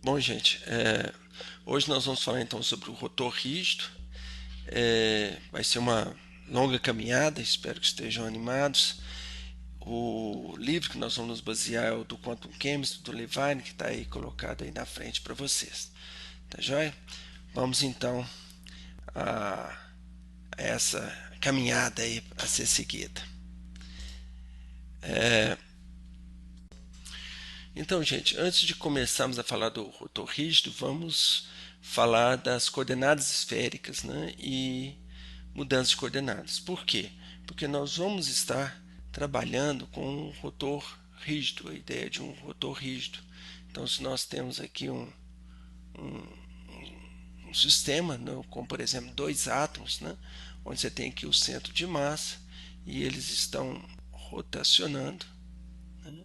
Bom, gente, hoje nós vamos falar então sobre o rotor rígido. Vai ser uma longa caminhada, espero que estejam animados. O livro que nós vamos nos basear é o do Quantum Chemistry, do Levine, que está aí colocado aí na frente para vocês. Tá joia? Vamos então a essa caminhada aí a ser seguida. Então, gente, antes de começarmos a falar do rotor rígido, vamos falar das coordenadas esféricas, né, e mudança de coordenadas. Por quê? Porque nós vamos estar trabalhando com um rotor rígido, a ideia de um rotor rígido. Então, se nós temos aqui um sistema, né, como por exemplo dois átomos, né, onde você tem aqui o centro de massa e eles estão rotacionando, né?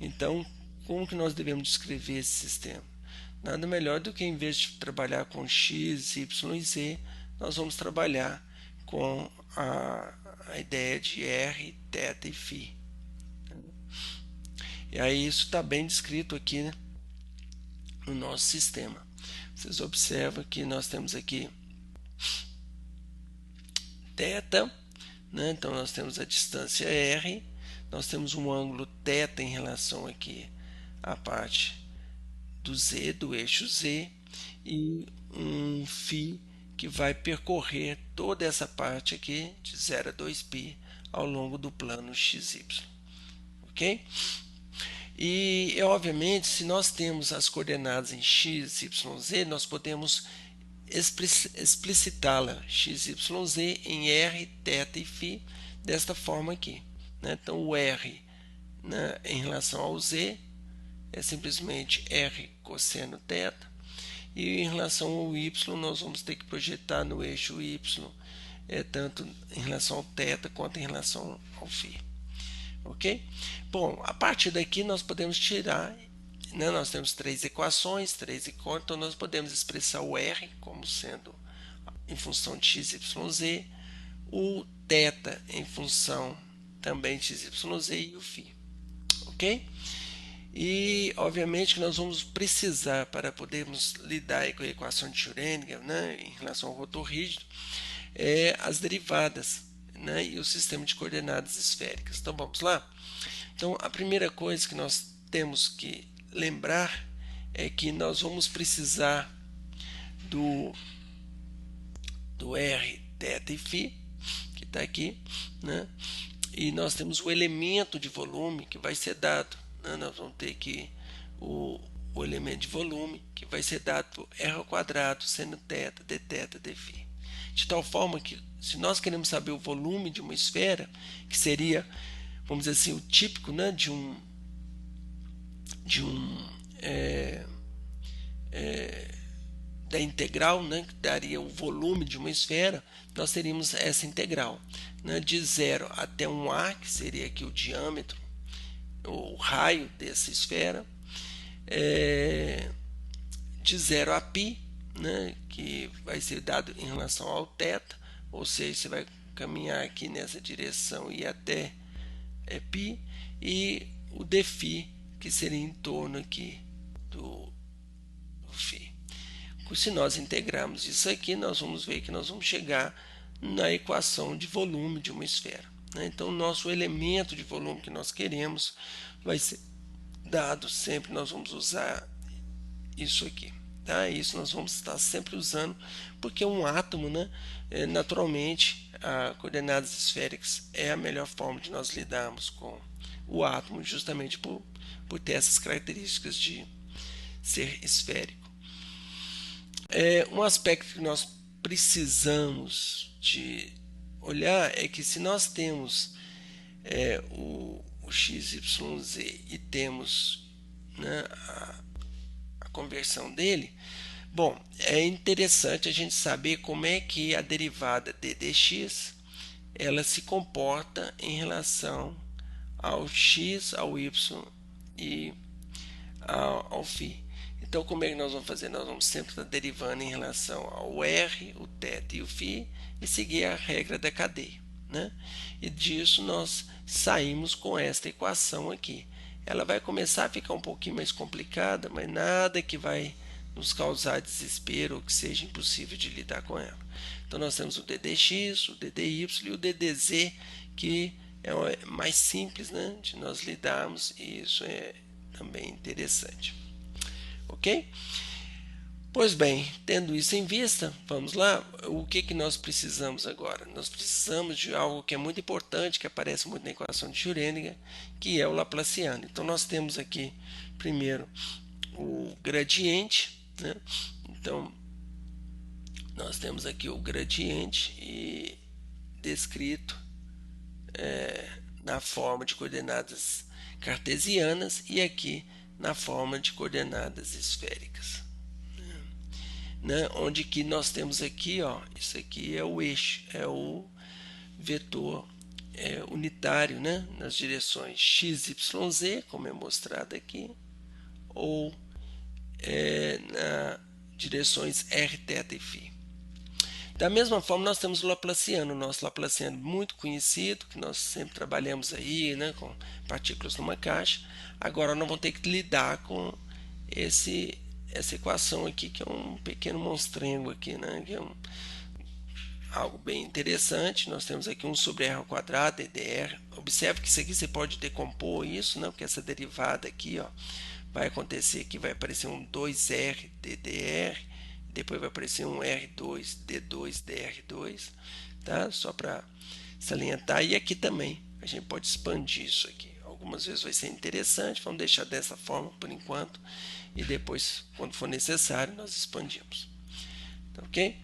Então, como que nós devemos descrever esse sistema? Nada melhor do que, em vez de trabalhar com x, y e z, nós vamos trabalhar com a ideia de r, θ e φ. E aí isso está bem descrito aqui, né, no nosso sistema. Vocês observam que nós temos aqui θ, né? Então nós temos a distância r, nós temos um ângulo θ em relação aqui à parte do z, do eixo z, e um φ que vai percorrer toda essa parte aqui de 0 a 2π ao longo do plano XY. Ok? E, obviamente, se nós temos as coordenadas em x, y, z, nós podemos explicitá-la x, y, z em r, θ e φ desta forma aqui, né? Então, o r, né, em relação ao z é simplesmente r cosseno θ, e em relação ao y nós vamos ter que projetar no eixo y, tanto em relação ao θ quanto em relação ao φ. Ok? Bom, a partir daqui nós podemos tirar, né, nós temos três equações, então nós podemos expressar o r como sendo em função de x, y, z, o θ em função também de x, y, z e o φ. Ok? E, obviamente, que nós vamos precisar, para podermos lidar com a equação de Schrödinger, né, em relação ao rotor rígido, as derivadas, né, e o sistema de coordenadas esféricas. Então, vamos lá? Então, a primeira coisa que nós temos que lembrar é que nós vamos precisar do R, θ e φ, que está aqui, né? E nós temos o elemento de volume que vai ser dado, né? Nós vamos ter aqui o elemento de volume que vai ser dado por r ao quadrado seno θ dθ dφ. De tal forma que, se nós queremos saber o volume de uma esfera, que seria, vamos dizer assim, o típico, né, da integral, né, que daria o volume de uma esfera, nós teríamos essa integral, né, de 0 até 1a, que seria aqui o diâmetro, o raio dessa esfera, de 0 a π, né, que vai ser dado em relação ao θ, ou seja, você vai caminhar aqui nessa direção e até π, e o dφ, que seria em torno aqui do φ. Se nós integrarmos isso aqui, nós vamos ver que nós vamos chegar na equação de volume de uma esfera, né? Então, o nosso elemento de volume que nós queremos vai ser dado sempre, nós vamos usar isso aqui, tá? Isso nós vamos estar sempre usando, porque um átomo, né, naturalmente, a coordenadas esféricas é a melhor forma de nós lidarmos com o átomo, justamente por ter essas características de ser esférico. Um aspecto que nós precisamos de olhar é que, se nós temos o x, y, z e temos, né, a conversão dele, bom, é interessante a gente saber como é que a derivada d dx ela se comporta em relação ao x, ao y e ao φ. Então, como é que nós vamos fazer? Nós vamos sempre estar derivando em relação ao r, o θ e o φ, e seguir a regra da cadeia, né? E disso nós saímos com esta equação aqui. ela vai começar a ficar um pouquinho mais complicada, mas nada que vai nos causar desespero ou que seja impossível de lidar com ela. Então nós temos o DDX, o DDY e o DDZ, que é mais simples, né, de nós lidarmos, e isso é também interessante. Ok? Pois bem, tendo isso em vista, vamos lá. O que nós precisamos agora? Nós precisamos de algo que é muito importante, que aparece muito na equação de Schrödinger, que é o Laplaciano. Então nós temos aqui primeiro o gradiente, né? Então nós temos aqui o gradiente e descrito na forma de coordenadas cartesianas e aqui na forma de coordenadas esféricas, né? Onde que nós temos aqui, ó, isso aqui é o eixo, é o vetor unitário, né? Nas direções x, y, z, como é mostrado aqui, ou nas direções r, θ e φ. Da mesma forma, nós temos o Laplaciano, nosso Laplaciano muito conhecido, que nós sempre trabalhamos aí, né, com partículas numa caixa. Agora nós vamos ter que lidar com essa equação aqui, que é um pequeno monstrengo aqui, né, que é algo bem interessante. Nós temos aqui 1 sobre r ao quadrado, ddr. Observe que isso aqui você pode decompor isso, né, porque essa derivada aqui, ó, vai acontecer que vai aparecer um 2r ddr, depois vai aparecer um R2, D2, DR2, tá? Só para salientar. E aqui também a gente pode expandir isso aqui. Algumas vezes vai ser interessante, vamos deixar dessa forma por enquanto, e depois, quando for necessário, nós expandimos. Tá, ok?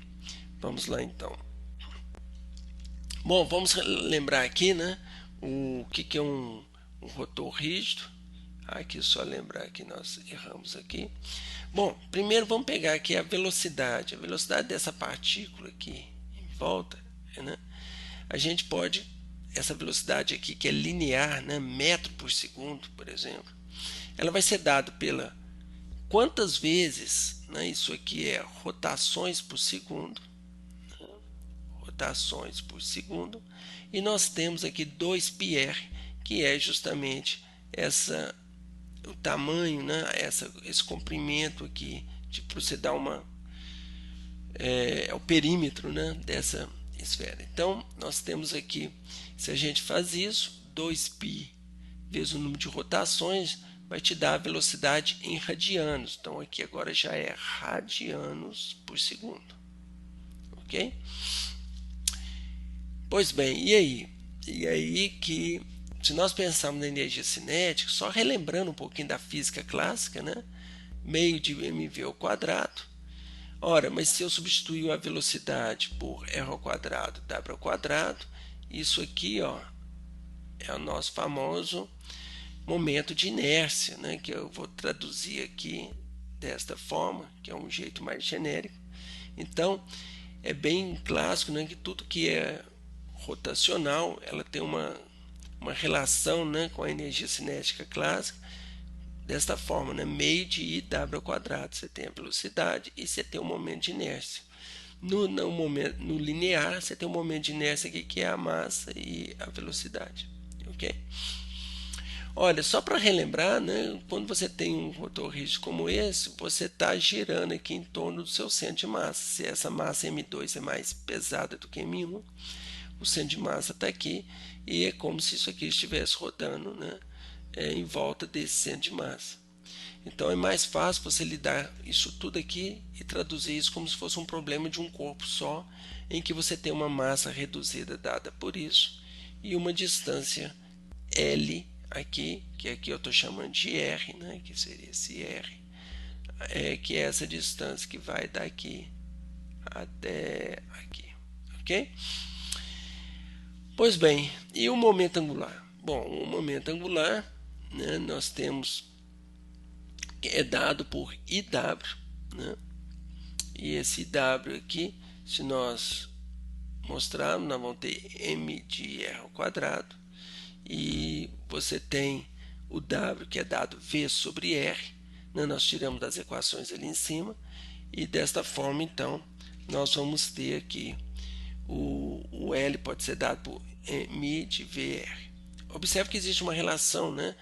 Vamos lá então. Bom, vamos lembrar aqui, né, o que é um rotor rígido. Aqui só lembrar que nós erramos aqui. Bom, primeiro vamos pegar aqui a velocidade. A velocidade dessa partícula aqui em volta, né? A gente pode, essa velocidade aqui que é linear, né, metro por segundo, por exemplo, ela vai ser dada pela quantas vezes, né, isso aqui é rotações por segundo, né, rotações por segundo, e nós temos aqui 2πr, que é justamente o tamanho, né, esse comprimento aqui, para você dar é o perímetro, né, dessa esfera. Então nós temos aqui, se a gente faz isso, 2π vezes o número de rotações vai te dar a velocidade em radianos. Então aqui agora já é radianos por segundo, ok? Pois bem, e aí que se nós pensarmos na energia cinética, só relembrando um pouquinho da física clássica, né? Meio de mv ao quadrado. Ora, mas se eu substituir a velocidade por r ao quadrado, w ao quadrado, isso aqui, ó, é o nosso famoso momento de inércia, né? Que eu vou traduzir aqui desta forma, que é um jeito mais genérico. Então, é bem clássico, né, que tudo que é rotacional, ela tem uma relação, né, com a energia cinética clássica desta forma, né, meio de I W ao quadrado. Você tem a velocidade e você tem o momento de inércia. No linear, você tem o momento de inércia aqui, que é a massa e a velocidade. Ok? Olha, só para relembrar, né, quando você tem um rotor rígido como esse, você está girando aqui em torno do seu centro de massa. Se essa massa M2 é mais pesada do que M1, o centro de massa está aqui, e é como se isso aqui estivesse rodando, né, em volta desse centro de massa. Então é mais fácil você lidar isso tudo aqui e traduzir isso como se fosse um problema de um corpo só, em que você tem uma massa reduzida dada por isso e uma distância L aqui, que aqui eu estou chamando de R, né, que seria esse R, que é essa distância que vai daqui até aqui, ok? Pois bem, e o momento angular? Bom, o momento angular, né, nós temos que é dado por IW, né? E esse IW aqui, se nós mostrarmos, nós vamos ter m de r ao quadrado, e você tem o W, que é dado V sobre R, né? Nós tiramos das equações ali em cima, e desta forma, então, nós vamos ter aqui o L pode ser dado por m de VR. Observe que existe uma relação, né,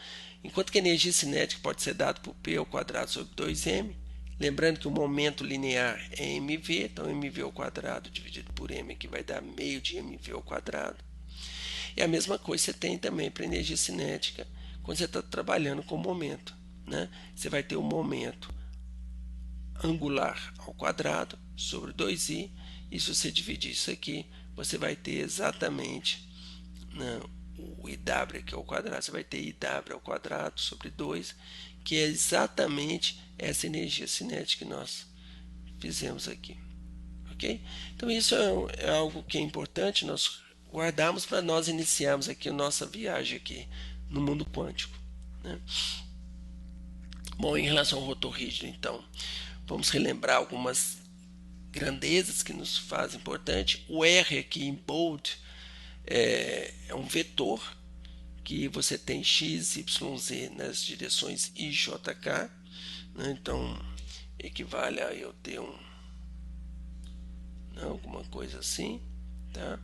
enquanto que a energia cinética pode ser dada por P ao quadrado sobre 2m, lembrando que o momento linear é mv, então mv ao quadrado dividido por m que vai dar meio de mv ao quadrado. E a mesma coisa você tem também para energia cinética quando você está trabalhando com momento, né? Você vai ter o momento angular ao quadrado sobre 2i, e se você dividir isso aqui, você vai ter exatamente, né, o IW aqui ao quadrado, você vai ter IW ao quadrado sobre 2, que é exatamente essa energia cinética que nós fizemos aqui. Ok? Então isso é algo que é importante nós guardarmos para nós iniciarmos aqui a nossa viagem aqui no mundo quântico, né? Bom, em relação ao rotor rígido, então, vamos relembrar algumas grandezas que nos fazem importante. O R aqui em bold é um vetor que você tem x, y, z nas direções i, j, k, né? Então equivale a eu ter alguma coisa assim, tá?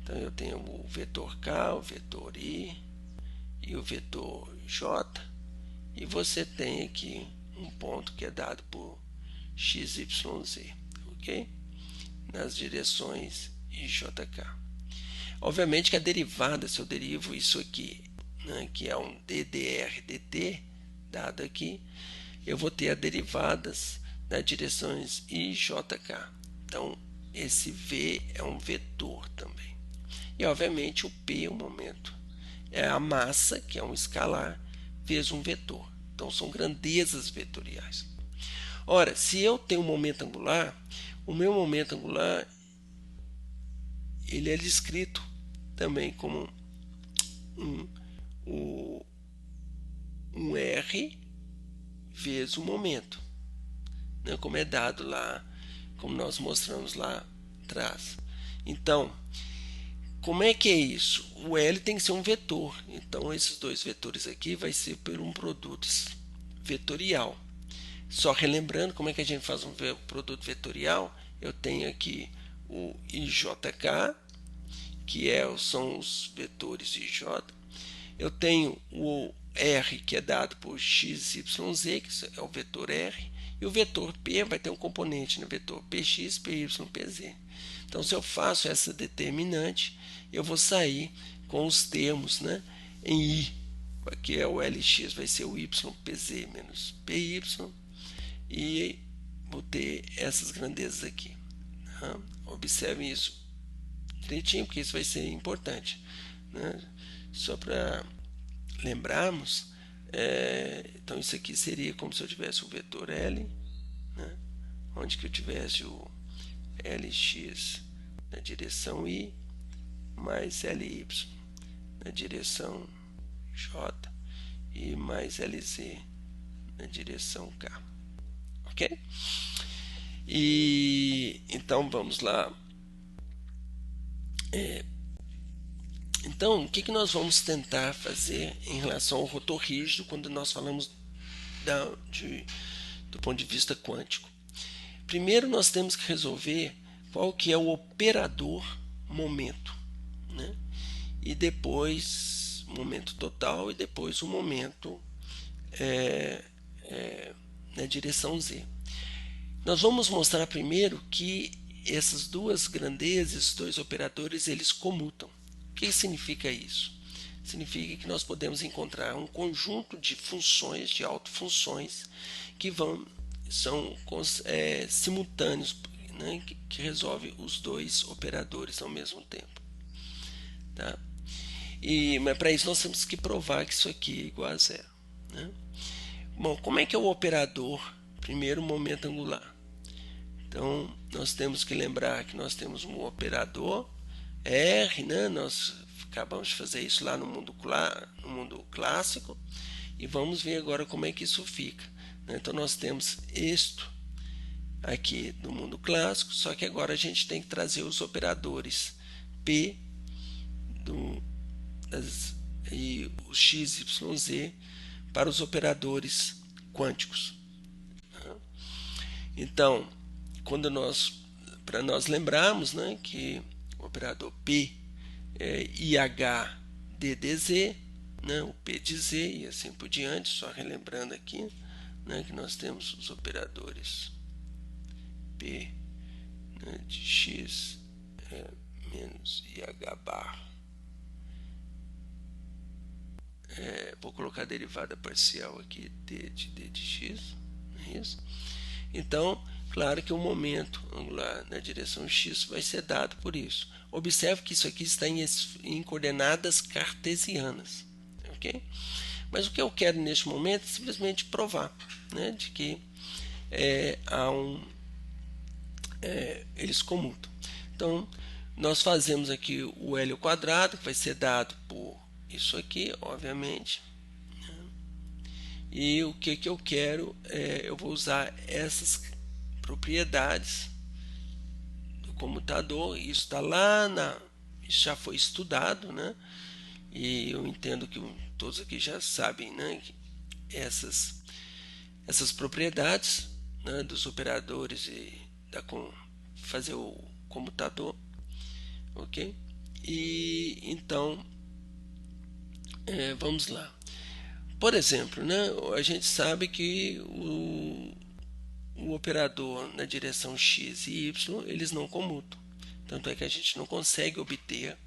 Então eu tenho o vetor k, o vetor i e o vetor j, e você tem aqui um ponto que é dado por x, y, z, ok? Nas direções i, j, k. Obviamente que a derivada, se eu derivo isso aqui, né, que é um ddr dt, dado aqui, eu vou ter as derivadas nas direções i, j, k. Então, esse v é um vetor também. E, obviamente, o p, o momento, é a massa, que é um escalar, vezes um vetor. Então, são grandezas vetoriais. Ora, se eu tenho um momento angular, o meu momento angular ele é descrito também como um R vezes o momento, né, como é dado lá, como nós mostramos lá atrás. Então, como é que é isso? O L tem que ser um vetor, então esses dois vetores aqui vai ser por um produto vetorial. Só relembrando como é que a gente faz um produto vetorial, eu tenho aqui o IJK, que são os vetores IJ. Eu tenho o R, que é dado por x, y, z, que é o vetor R, e o vetor P vai ter um componente no vetor Px, Py, Pz. Então, se eu faço essa determinante, eu vou sair com os termos, né, em I, que é o Lx, vai ser o YPz menos Py, e vou ter essas grandezas aqui. Tá? Observem isso direitinho, porque isso vai ser importante, né? Só para lembrarmos, então isso aqui seria como se eu tivesse o vetor L, né? Onde que eu tivesse o Lx na direção I, mais Ly na direção J, e mais Lz na direção K. Ok? E então vamos lá. Então, o que nós vamos tentar fazer em relação ao rotor rígido quando nós falamos do ponto de vista quântico? Primeiro, nós temos que resolver qual que é o operador momento, né? E depois momento total, e depois o momento na direção z. Nós vamos mostrar primeiro que essas duas grandezas, esses dois operadores, eles comutam. O que significa isso? Significa que nós podemos encontrar um conjunto de funções, de autofunções, que são simultâneos, né, que resolve os dois operadores ao mesmo tempo. Tá? Mas para isso nós temos que provar que isso aqui é igual a zero. Né? Bom, como é que é o operador? Primeiro, momento angular. Então, nós temos que lembrar que nós temos um operador R, né? Nós acabamos de fazer isso lá no mundo clássico, e vamos ver agora como é que isso fica, né? Então, nós temos isto aqui do mundo clássico, só que agora a gente tem que trazer os operadores P e os X, Y, Z para os operadores quânticos. Então, para nós lembrarmos, né, que o operador P é IHDDZ, né, o P de Z e assim por diante, só relembrando aqui, né, que nós temos os operadores P, né, de X menos IH bar. Vou colocar a derivada parcial aqui, T de D de X, é isso? Então, claro que o momento angular na direção x vai ser dado por isso. Observe que isso aqui está em coordenadas cartesianas, ok? Mas o que eu quero neste momento é simplesmente provar, né, de que eles comutam. Então, nós fazemos aqui o L ao quadrado, que vai ser dado por isso aqui, obviamente. E o que eu quero, eu vou usar essas propriedades do comutador. Isso está lá isso já foi estudado, né? E eu entendo que todos aqui já sabem, né, que essas propriedades, né, dos operadores e fazer o comutador, ok? E então vamos lá. Por exemplo, né, a gente sabe que o operador na direção x e y eles não comutam. Tanto é que a gente não consegue obter,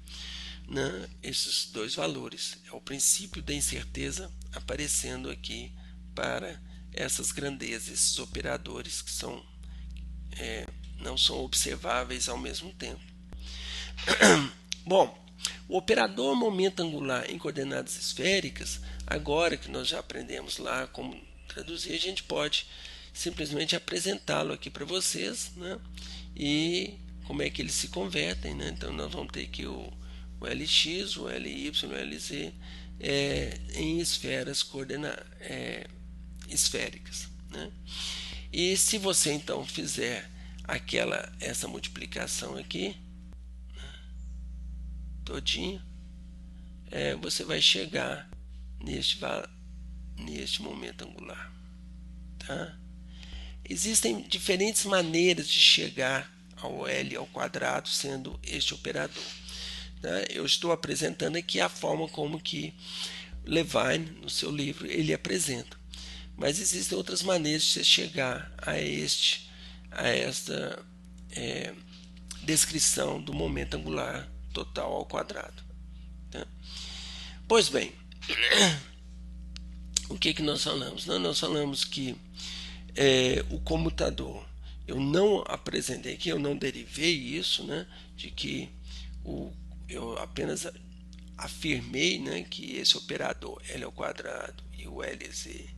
né, esses dois valores. É o princípio da incerteza aparecendo aqui para essas grandezas, esses operadores que não são observáveis ao mesmo tempo. Bom, o operador momento angular em coordenadas esféricas, agora que nós já aprendemos lá como traduzir, a gente pode simplesmente apresentá-lo aqui para vocês, né? E como é que eles se convertem, né? Então nós vamos ter aqui o Lx, o Ly, o Lz em esferas esféricas, né? E se você então fizer essa multiplicação aqui, todinho, você vai chegar neste momento angular, tá? Existem diferentes maneiras de chegar ao L ao quadrado sendo este operador, tá? Eu estou apresentando aqui a forma como que Levine, no seu livro, ele apresenta. Mas existem outras maneiras de você chegar a esta descrição do momento angular total ao quadrado, tá? Pois bem, o que nós falamos? Nós falamos que o comutador, eu não apresentei aqui, eu não derivei isso, né, de que eu apenas afirmei, né, que esse operador L ao quadrado e o Lz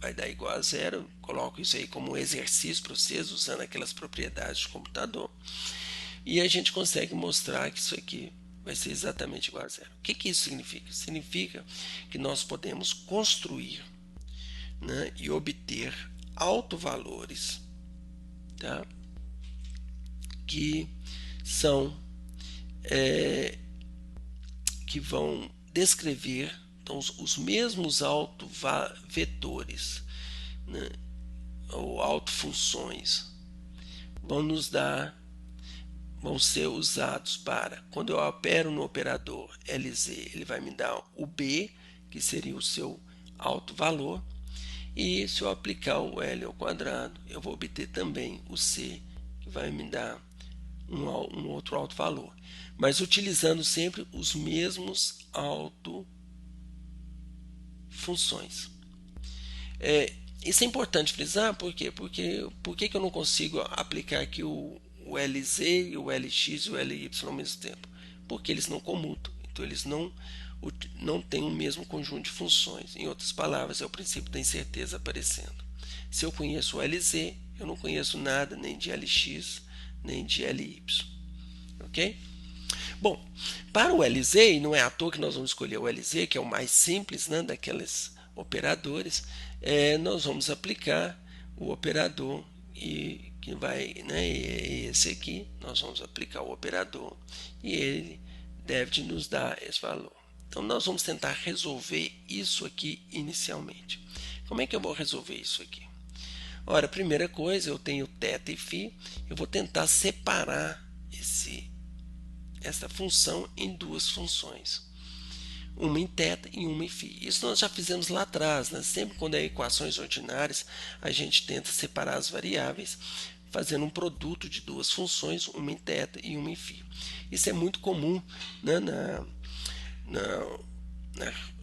vai dar igual a zero. Coloco isso aí como um exercício para vocês, usando aquelas propriedades do computador, e a gente consegue mostrar que isso aqui vai ser exatamente igual a zero. O que isso significa? Significa que nós podemos construir, né, e obter autovalores, tá, que são que vão descrever então, os mesmos autovetores, né, ou autofunções vão ser usados para, quando eu opero no operador Lz, ele vai me dar o B, que seria o seu autovalor, e se eu aplicar o L ao quadrado, eu vou obter também o C, que vai me dar um outro autovalor, mas utilizando sempre os mesmos autofunções. Isso é importante frisar, por quê? Porque eu não consigo aplicar aqui o Lz, o Lx e o Ly ao mesmo tempo? Porque eles não comutam, então eles não têm o mesmo conjunto de funções. Em outras palavras, é o princípio da incerteza aparecendo. Se eu conheço o Lz, eu não conheço nada nem de Lx, nem de Ly. Ok? Bom, para o Lz, não é à toa que nós vamos escolher o Lz, que é o mais simples, né, daqueles operadores. Nós vamos aplicar o operador e que vai, né, esse aqui, nós vamos aplicar o operador e ele deve nos dar esse valor. Então nós vamos tentar resolver isso aqui inicialmente. Como é que eu vou resolver isso aqui? Ora, a primeira coisa, eu tenho θ e φ, eu vou tentar separar esta função em duas funções, uma em θ e uma em φ. Isso nós já fizemos lá atrás, né? Sempre quando é equações ordinárias, a gente tenta separar as variáveis fazendo um produto de duas funções, uma em θ e uma em φ. Isso é muito comum, né, na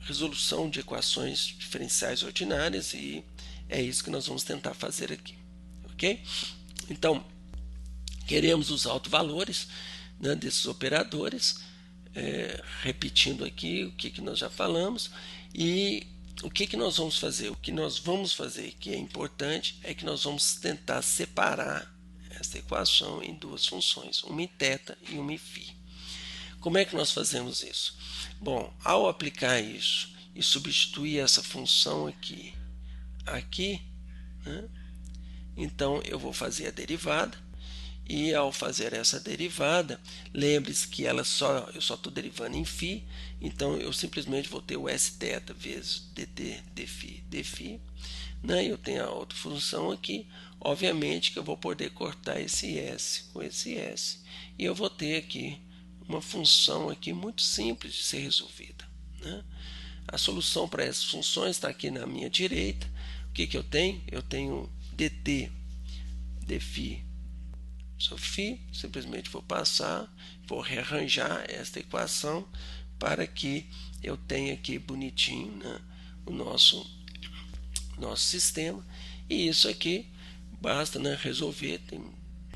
resolução de equações diferenciais ordinárias, e é isso que nós vamos tentar fazer aqui, ok? Então, queremos os autovalores, né, desses operadores, repetindo aqui o que nós já falamos, e o que nós vamos fazer? O que nós vamos fazer, que é importante, é que nós vamos tentar separar essa equação em duas funções, uma em θ e uma em φ. Como é que nós fazemos isso? Bom, ao aplicar isso e substituir essa função aqui, né, então eu vou fazer a derivada, e ao fazer essa derivada, lembre-se que eu só estou derivando em φ, então eu simplesmente vou ter o sθ vezes dt dφ, né? Eu tenho a outra função aqui, obviamente que eu vou poder cortar esse s com esse s, e eu vou ter aqui uma função aqui muito simples de ser resolvida, né? A solução para essas funções está aqui na minha direita. O que eu tenho? Eu tenho dt dφ sobre φ, simplesmente vou passar, vou rearranjar esta equação para que eu tenha aqui bonitinho, né, o nosso sistema. E isso aqui basta, né, resolver, tem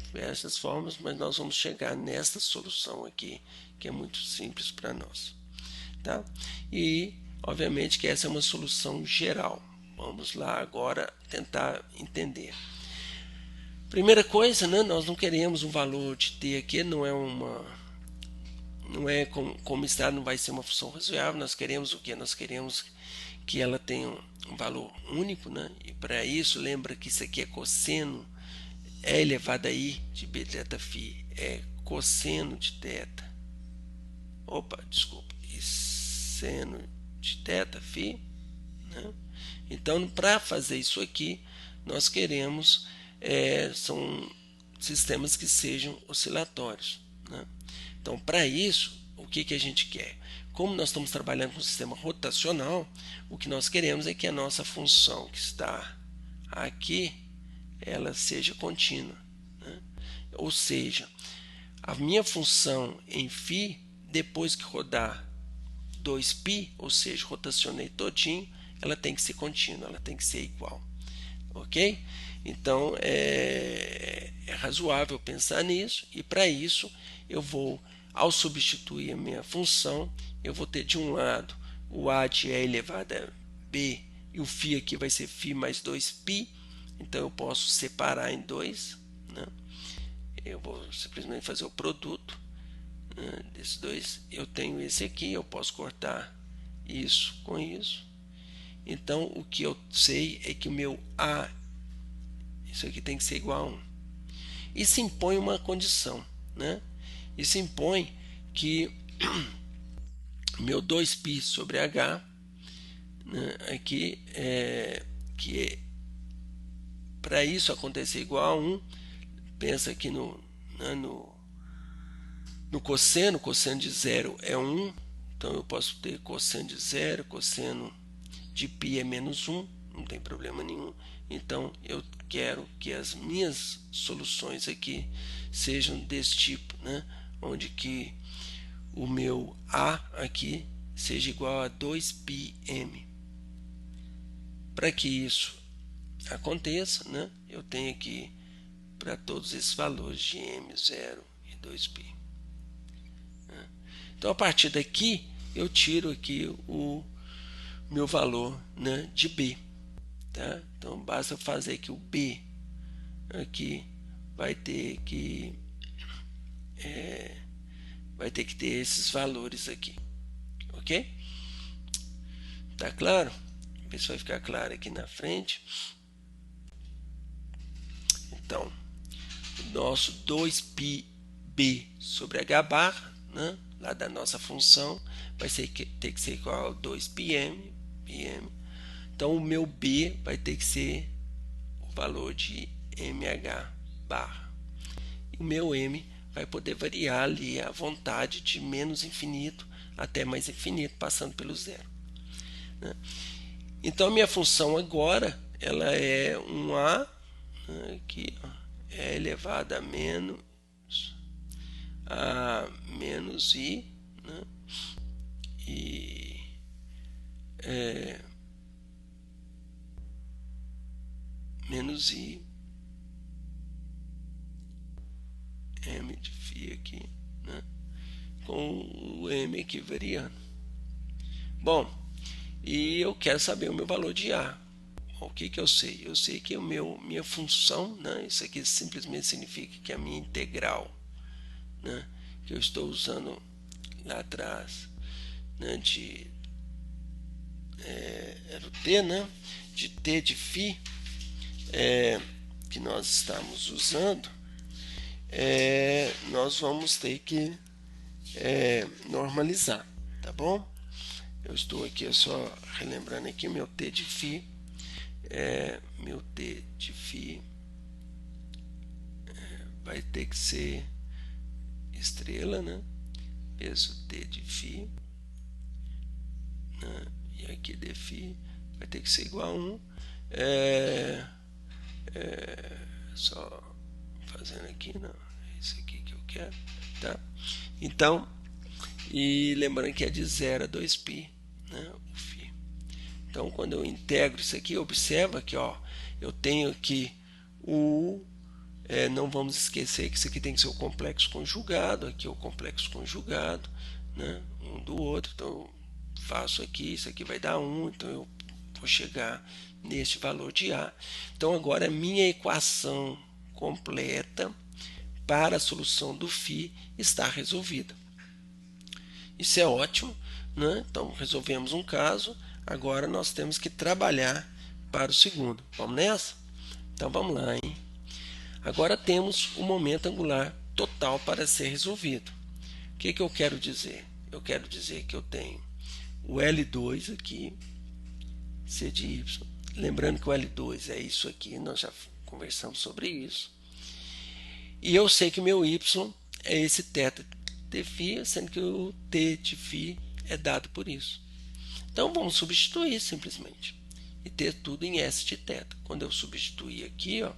diversas formas, mas nós vamos chegar nesta solução aqui, que é muito simples para nós, tá? E obviamente que essa é uma solução geral. Vamos lá agora tentar entender. Primeira coisa, né, nós não queremos um valor de t aqui, não é como está, não vai ser uma função razoável. Nós queremos o que? Nós queremos que ela tenha um valor único, né? E para isso, lembra que isso aqui é cosseno e elevado a i de b θ φ, é cosseno de θ. Opa, desculpa, e seno de θ φ, né? Então, para fazer isso aqui, nós queremos são sistemas que sejam oscilatórios, né? Então, para isso, o que a gente quer? Como nós estamos trabalhando com um sistema rotacional, o que nós queremos é que a nossa função que está aqui, ela seja contínua, né? Ou seja, a minha função em φ, depois que rodar 2π, ou seja, rotacionei todinho, ela tem que ser contínua, ela tem que ser igual, ok? Então é razoável pensar nisso, e para isso eu vou, ao substituir a minha função, eu vou ter de um lado o a de e elevado a b, e o φ aqui vai ser φ mais 2π, então eu posso separar em dois, né? Eu vou simplesmente fazer o produto, né, desses dois. Eu tenho esse aqui, eu posso cortar isso com isso. Então o que eu sei é que o meu a, isso aqui tem que ser igual a 1. E se impõe uma condição, né? E se impõe que meu 2π sobre h, né, aqui que para isso acontecer igual a 1, pensa aqui no cosseno de 0 é 1, então eu posso ter cosseno de 0, cosseno de π é menos 1, não tem problema nenhum. Então eu quero que as minhas soluções aqui sejam desse tipo, né? Onde que o meu a aqui seja igual a 2πm. Para que isso aconteça, né, eu tenho aqui para todos esses valores de m0 e 2π. Então a partir daqui eu tiro aqui o meu valor, né, de b, tá? Então basta fazer que o b aqui vai ter que ter esses valores aqui, ok? Tá claro? Ver se vai ficar claro aqui na frente. Então, o nosso 2πb sobre h bar, né, lá da nossa função, vai ter que ser igual a 2πm. Então, o meu b vai ter que ser o valor de mh bar. E o meu m vai poder variar ali à vontade de menos infinito até mais infinito, passando pelo zero, né? Então a minha função agora ela é um a, né, aqui ó, é elevado a menos i, né, e menos i m de φ aqui, né, com o m aqui variando. Bom, e eu quero saber o meu valor de a. O que eu sei? Eu sei que minha função, né, isso aqui simplesmente significa que a minha integral, né, que eu estou usando lá atrás, né, era o t, né, de t de φ, que nós estamos usando, nós vamos ter que normalizar, tá bom? Eu estou aqui só relembrando aqui meu t de φ, meu t de φ vai ter que ser estrela, né? Peso t de φ, né? E aqui d φ vai ter que ser igual a 1. Só fazendo aqui, não, é isso aqui que eu quero, tá? Então, e lembrando que é de 0 a 2π, né? O φ. Então, quando eu integro isso aqui, observa que ó, eu tenho aqui o não vamos esquecer que isso aqui tem que ser o complexo conjugado, aqui é o complexo conjugado, né, um do outro. Então eu faço aqui, isso aqui vai dar 1, então eu vou chegar neste valor de a. Então agora a minha equação completa para a solução do φ está resolvida. Isso é ótimo, né? Então resolvemos um caso, agora nós temos que trabalhar para o segundo. Vamos nessa? Então vamos lá, hein? Agora temos o momento angular total para ser resolvido. O que eu quero dizer? Eu quero dizer que eu tenho o L2 aqui, C de Y. Lembrando que o L2 é isso aqui, nós já conversamos sobre isso. E eu sei que o meu Y é esse θ de φ, sendo que o t de φ é dado por isso. Então vamos substituir simplesmente e ter tudo em S de θ. Quando eu substituir aqui, ó,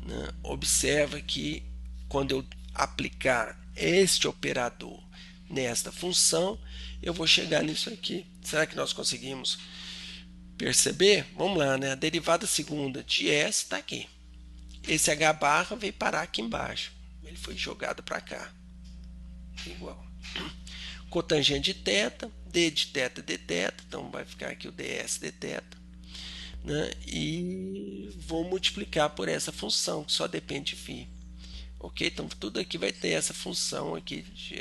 né, observa que quando eu aplicar este operador nesta função, eu vou chegar nisso aqui. Será que nós conseguimos perceber? Vamos lá, né? A derivada segunda de S está aqui. Esse H barra veio parar aqui embaixo. Ele foi jogado para cá. Igual. Cotangente de θ, d de θ dθ, então vai ficar aqui o ds dθ. Né? E vou multiplicar por essa função que só depende de φ. Ok? Então tudo aqui vai ter essa função aqui de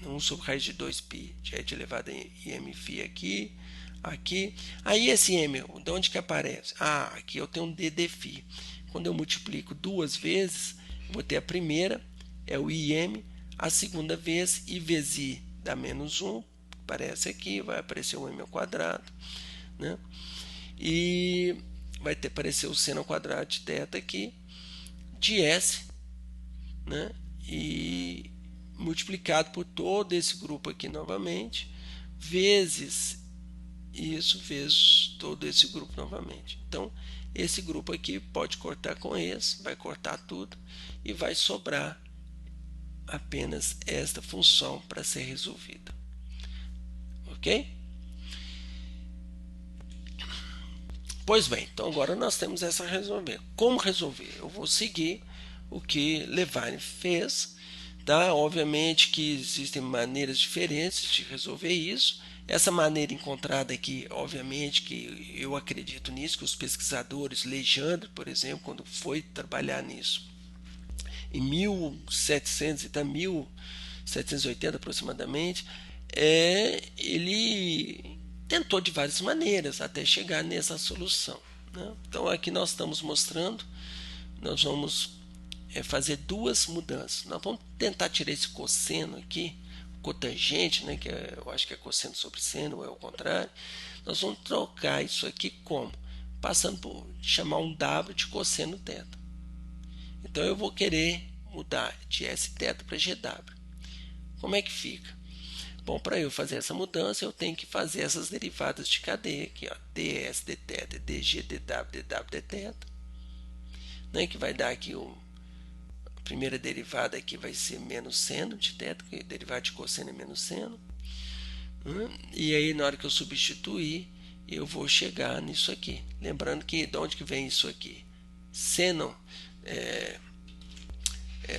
1 sobre raiz de 2π de e elevado em mφ aqui, aqui. Aí esse m, de onde que aparece? Ah, aqui eu tenho um d de φ. Quando eu multiplico duas vezes, eu vou ter a primeira, é o im, a segunda vez, i vezes i dá menos 1, aparece aqui, vai aparecer o m ao quadrado, né? E vai ter aparecer o seno ao quadrado de θ aqui, de S, né? E multiplicado por todo esse grupo aqui novamente, vezes isso, vezes todo esse grupo novamente. Então, esse grupo aqui pode cortar com esse, vai cortar tudo e vai sobrar apenas esta função para ser resolvida. Ok? Pois bem, então agora nós temos essa resolver. Como resolver? Eu vou seguir o que Levine fez. Tá? Obviamente que existem maneiras diferentes de resolver isso. Essa maneira encontrada aqui, obviamente que eu acredito nisso, que os pesquisadores, Legendre, por exemplo, quando foi trabalhar nisso, em 1700 e até 1780 aproximadamente, ele tentou de várias maneiras até chegar nessa solução, né? Então aqui nós estamos mostrando, nós vamos fazer duas mudanças. Nós vamos tentar tirar esse cosseno aqui, cotangente, né, que eu acho que é cosseno sobre seno, ou é o contrário. Nós vamos trocar isso aqui como? Passando por chamar um W de cosseno θ. Então eu vou querer mudar de Sθ para GW. Como é que fica? Bom, para eu fazer essa mudança, eu tenho que fazer essas derivadas de cadeia aqui, ó, ds dθ, dg dw, dw dθ, né, que vai dar aqui a primeira derivada aqui vai ser menos seno de θ, porque derivada de cosseno é menos seno. E aí, na hora que eu substituir, eu vou chegar nisso aqui. Lembrando que de onde que vem isso aqui? Seno,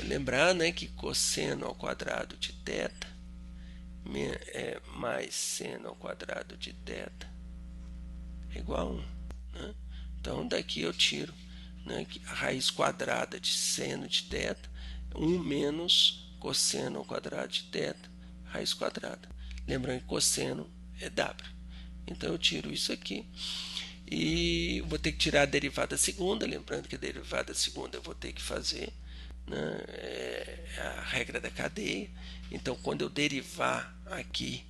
lembrar, né, que cosseno ao quadrado de θ mais seno ao quadrado de θ é igual a 1. Né? Então, daqui eu tiro, né, a raiz quadrada de seno de θ, 1 menos cosseno ao quadrado de θ, raiz quadrada. Lembrando que cosseno é W. Então, eu tiro isso aqui. E vou ter que tirar a derivada segunda. Lembrando que a derivada segunda eu vou ter que fazer, né, a regra da cadeia. Então, quando eu derivar aqui,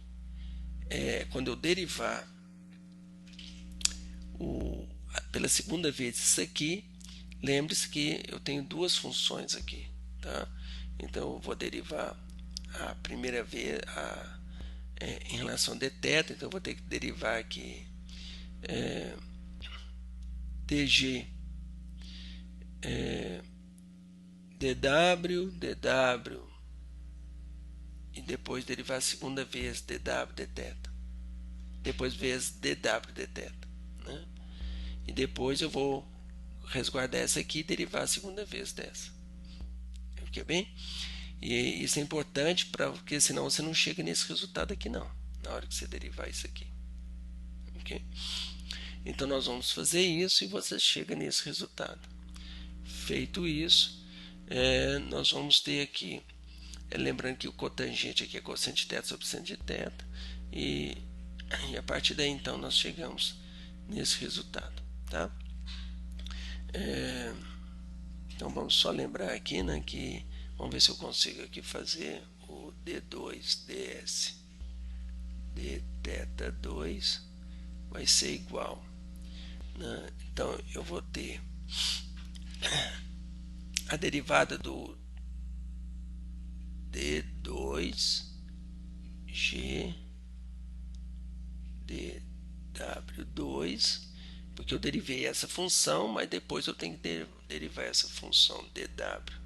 pela segunda vez isso aqui, lembre-se que eu tenho duas funções aqui, tá? Então, eu vou derivar a primeira vez em relação a dθ, então eu vou ter que derivar aqui dg dw e depois derivar a segunda vez dw dθ, depois vezes dw dθ, né? E depois eu vou resguardar essa aqui e derivar a segunda vez dessa. Ok, bem? E isso é importante porque senão você não chega nesse resultado aqui não, na hora que você derivar isso aqui. Ok? Então nós vamos fazer isso e você chega nesse resultado. Feito isso, nós vamos ter aqui, lembrando que o cotangente aqui é cosseno de θ sobre seno de θ, e a partir daí então nós chegamos nesse resultado, tá? Então vamos só lembrar aqui, né, que vamos ver se eu consigo aqui fazer o d2 ds dθ2 vai ser igual, né? Então eu vou ter a derivada do d2g dw2, porque eu derivei essa função, mas depois eu tenho que derivar essa função dw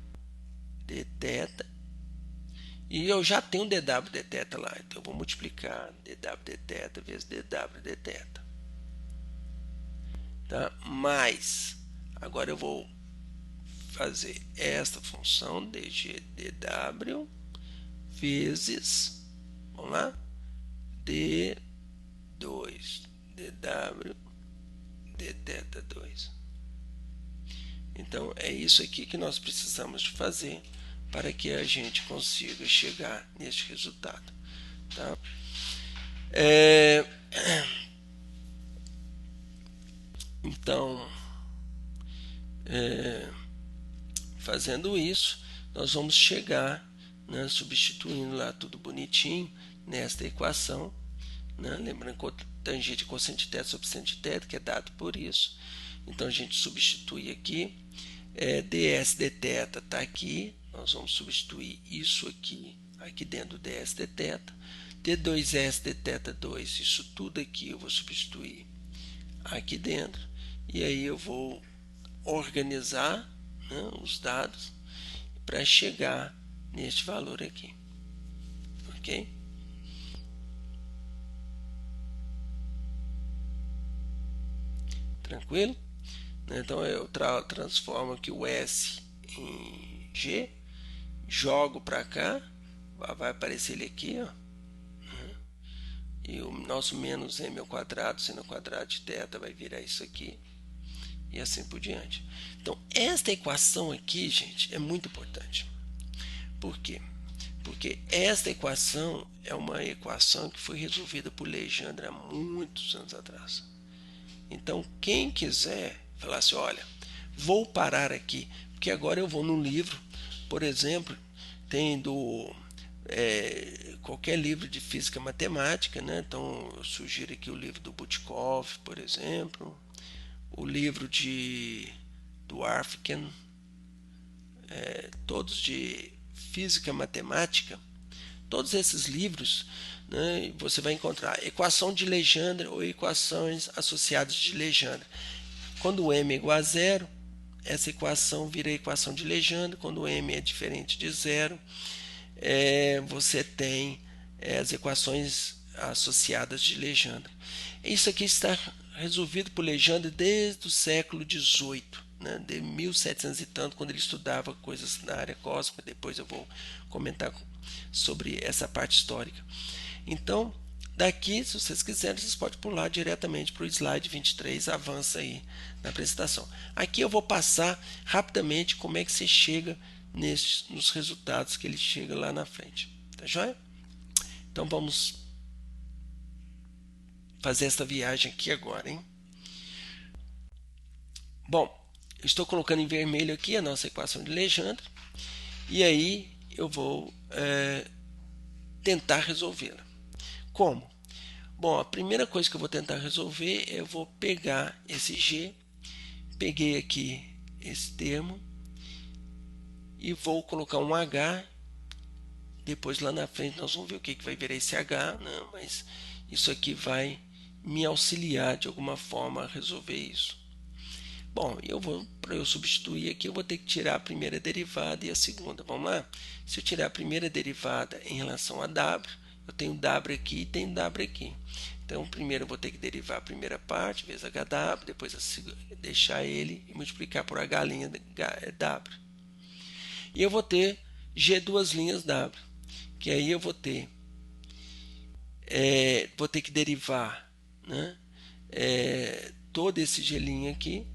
dθ, e eu já tenho dw dθ lá, então eu vou multiplicar dw dθ vezes dw dθ, tá? Mas agora eu vou fazer esta função dg dw vezes, vamos lá, d2 dw dθ2. Então é isso aqui que nós precisamos de fazer para que a gente consiga chegar neste resultado, tá? Então, fazendo isso, nós vamos chegar, né, substituindo lá tudo bonitinho nesta equação, né, lembrando que o tangente cosseno de θ sobre seno de θ, que é dado por isso. Então a gente substitui aqui, ds dθ está aqui, nós vamos substituir isso aqui dentro do ds dθ, d2s dθ2, isso tudo aqui eu vou substituir aqui dentro, e aí eu vou organizar, né, os dados para chegar neste valor aqui, ok? Tranquilo? Então eu transformo aqui o S em G, jogo para cá, vai aparecer ele aqui, ó, e o nosso menos m ao quadrado, seno ao quadrado de θ vai virar isso aqui, e assim por diante. Então esta equação aqui, gente, é muito importante. Por quê? Porque esta equação é uma equação que foi resolvida por Legendre há muitos anos atrás. Então quem quiser falar assim, olha, vou parar aqui, porque agora eu vou num livro, por exemplo, tem qualquer livro de física matemática, né? Então eu sugiro aqui o livro do Butkov, por exemplo, o livro do Arfken, todos de física, matemática, todos esses livros, né, você vai encontrar equação de Legendre ou equações associadas de Legendre. Quando o m é igual a zero, essa equação vira equação de Legendre. Quando o m é diferente de zero, você tem as equações associadas de Legendre. Isso aqui está resolvido por Legendre desde o século XVIII, né, de 1700 e tanto, quando ele estudava coisas na área cósmica. Depois eu vou comentar sobre essa parte histórica. Então, daqui, se vocês quiserem, vocês podem pular diretamente para o slide 23, avança aí na apresentação. Aqui eu vou passar rapidamente como é que você chega nos resultados que ele chega lá na frente. Tá joia? Então vamos fazer essa viagem aqui agora, hein? Bom, eu estou colocando em vermelho aqui a nossa equação de Legendre, e aí eu vou tentar resolvê-la. Como? Bom, a primeira coisa que eu vou tentar resolver, eu vou pegar esse G, peguei aqui esse termo e vou colocar um H. Depois lá na frente nós vamos ver o que vai virar esse H. Não, mas isso aqui vai me auxiliar de alguma forma a resolver isso. Bom, para eu substituir aqui, eu vou ter que tirar a primeira derivada e a segunda. Vamos lá? Se eu tirar a primeira derivada em relação a W, eu tenho W aqui e tenho W aqui. Então, primeiro eu vou ter que derivar a primeira parte, vezes HW, depois deixar ele e multiplicar por H' W. E eu vou ter G duas linhas W, que aí eu vou ter que derivar, né, todo esse G' aqui,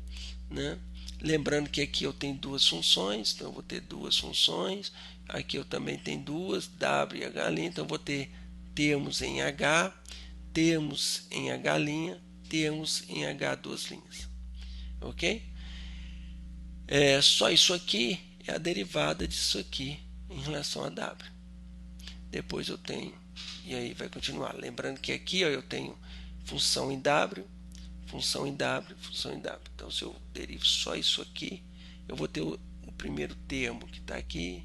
né? Lembrando que aqui eu tenho duas funções, então eu vou ter duas funções. Aqui eu também tenho duas, W e H', então eu vou ter termos em H, termos em H', termos em H duas linhas. Ok? Só isso aqui é a derivada disso aqui em relação a W. Depois eu tenho, e aí vai continuar. Lembrando que aqui eu tenho função em W, função em W, função em W. Então, se eu derivo só isso aqui, eu vou ter o primeiro termo que está aqui,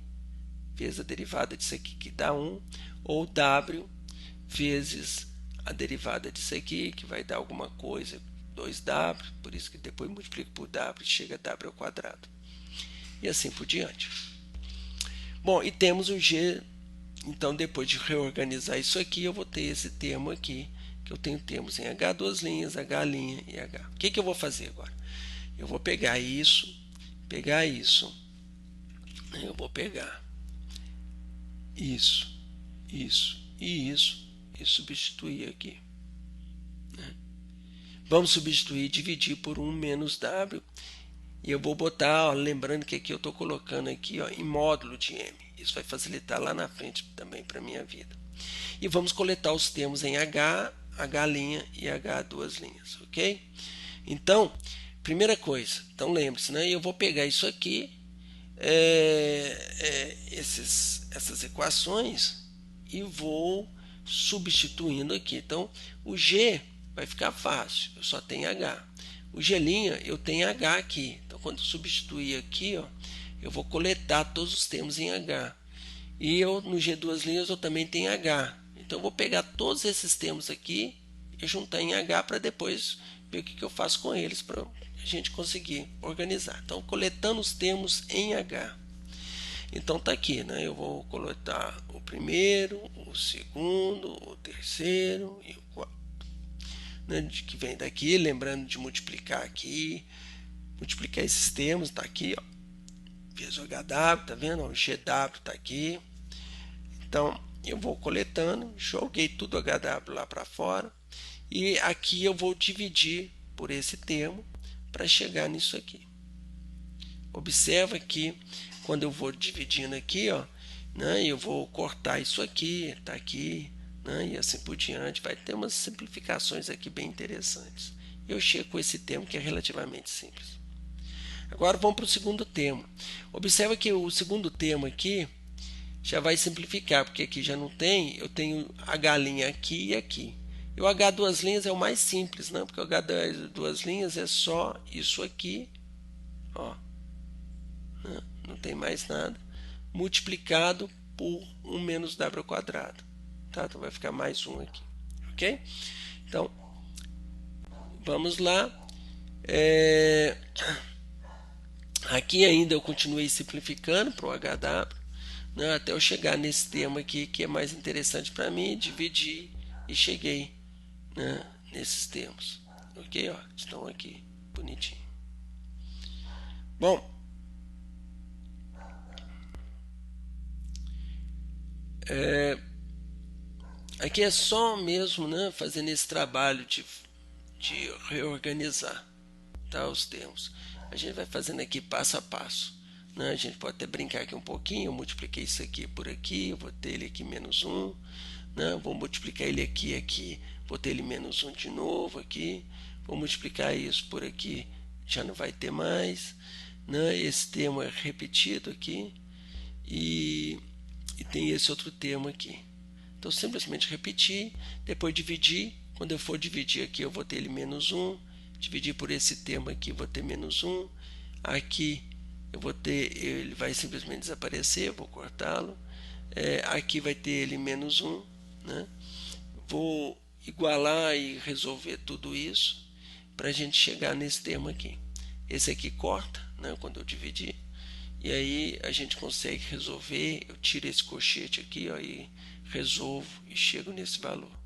vezes a derivada disso aqui, que dá 1, ou W vezes a derivada disso aqui, que vai dar alguma coisa, 2W, por isso que depois multiplico por W e chega a W ao quadrado. E assim por diante. Bom, e temos o G, então depois de reorganizar isso aqui, eu vou ter esse termo aqui, que eu tenho termos em H duas linhas, H' e H. O que eu vou fazer agora? Eu vou pegar isso, eu vou pegar isso e isso e substituir aqui. Vamos substituir, dividir por 1 menos W, e eu vou botar, ó, lembrando que aqui eu estou colocando aqui, ó, em módulo de M. Isso vai facilitar lá na frente também para a minha vida. E vamos coletar os termos em H, H' e H duas linhas, ok? Então, primeira coisa, então lembre-se, né? Eu vou pegar isso aqui, essas equações, e vou substituindo aqui. Então, o G vai ficar fácil, eu só tenho H. O G', eu tenho H aqui. Então, quando eu substituir aqui, ó, eu vou coletar todos os termos em H. E no G duas linhas eu também tenho H. Então, eu vou pegar todos esses termos aqui e juntar em H para depois ver o que eu faço com eles para a gente conseguir organizar. Então, coletando os termos em H. Então, tá aqui, né? Eu vou coletar o primeiro, o segundo, o terceiro e o quarto, né? Que vem daqui, lembrando de multiplicar aqui, multiplicar esses termos, tá aqui, ó. Vezes o HW, tá vendo? O GW tá aqui. Então, eu vou coletando, joguei tudo HW lá para fora. E aqui eu vou dividir por esse termo para chegar nisso aqui. Observa que quando eu vou dividindo aqui, ó, né, eu vou cortar isso aqui, tá aqui, né, e assim por diante. Vai ter umas simplificações aqui bem interessantes. Eu chego com esse termo que é relativamente simples. Agora vamos para o segundo termo. Observa que o segundo termo aqui já vai simplificar, porque aqui já não tem, eu tenho H' aqui e aqui. E o H duas linhas é o mais simples, né? Porque o H duas linhas é só isso aqui, ó, né? não tem mais nada, multiplicado por 1 menos w ao quadrado. Tá? Então vai ficar mais 1 aqui. Ok? Então, vamos lá. Aqui ainda eu continuei simplificando para o HW, né, até eu chegar nesse termo aqui que é mais interessante para mim, dividi e cheguei, né, nesses termos. Ok? Ó, estão aqui, bonitinho. Bom, aqui é só mesmo, né, fazendo esse trabalho de reorganizar, tá, os termos. A gente vai fazendo aqui passo a passo, né? A gente pode até brincar aqui um pouquinho. Eu multipliquei isso aqui por aqui, eu vou ter ele aqui menos 1, né? Vou multiplicar ele aqui, vou ter ele menos 1 de novo aqui, vou multiplicar isso por aqui, já não vai ter mais, né? Esse termo é repetido aqui e tem esse outro termo aqui. Então simplesmente repetir, depois dividir. Quando eu for dividir aqui, eu vou ter ele menos 1, dividir por esse termo aqui, vou ter menos 1, aqui eu vou ter, ele vai simplesmente desaparecer, eu vou cortá-lo, aqui vai ter ele menos 1, né? Vou igualar e resolver tudo isso para a gente chegar nesse termo aqui. Esse aqui corta, né, quando eu dividir, e aí a gente consegue resolver. Eu tiro esse colchete aqui, ó, e resolvo e chego nesse valor.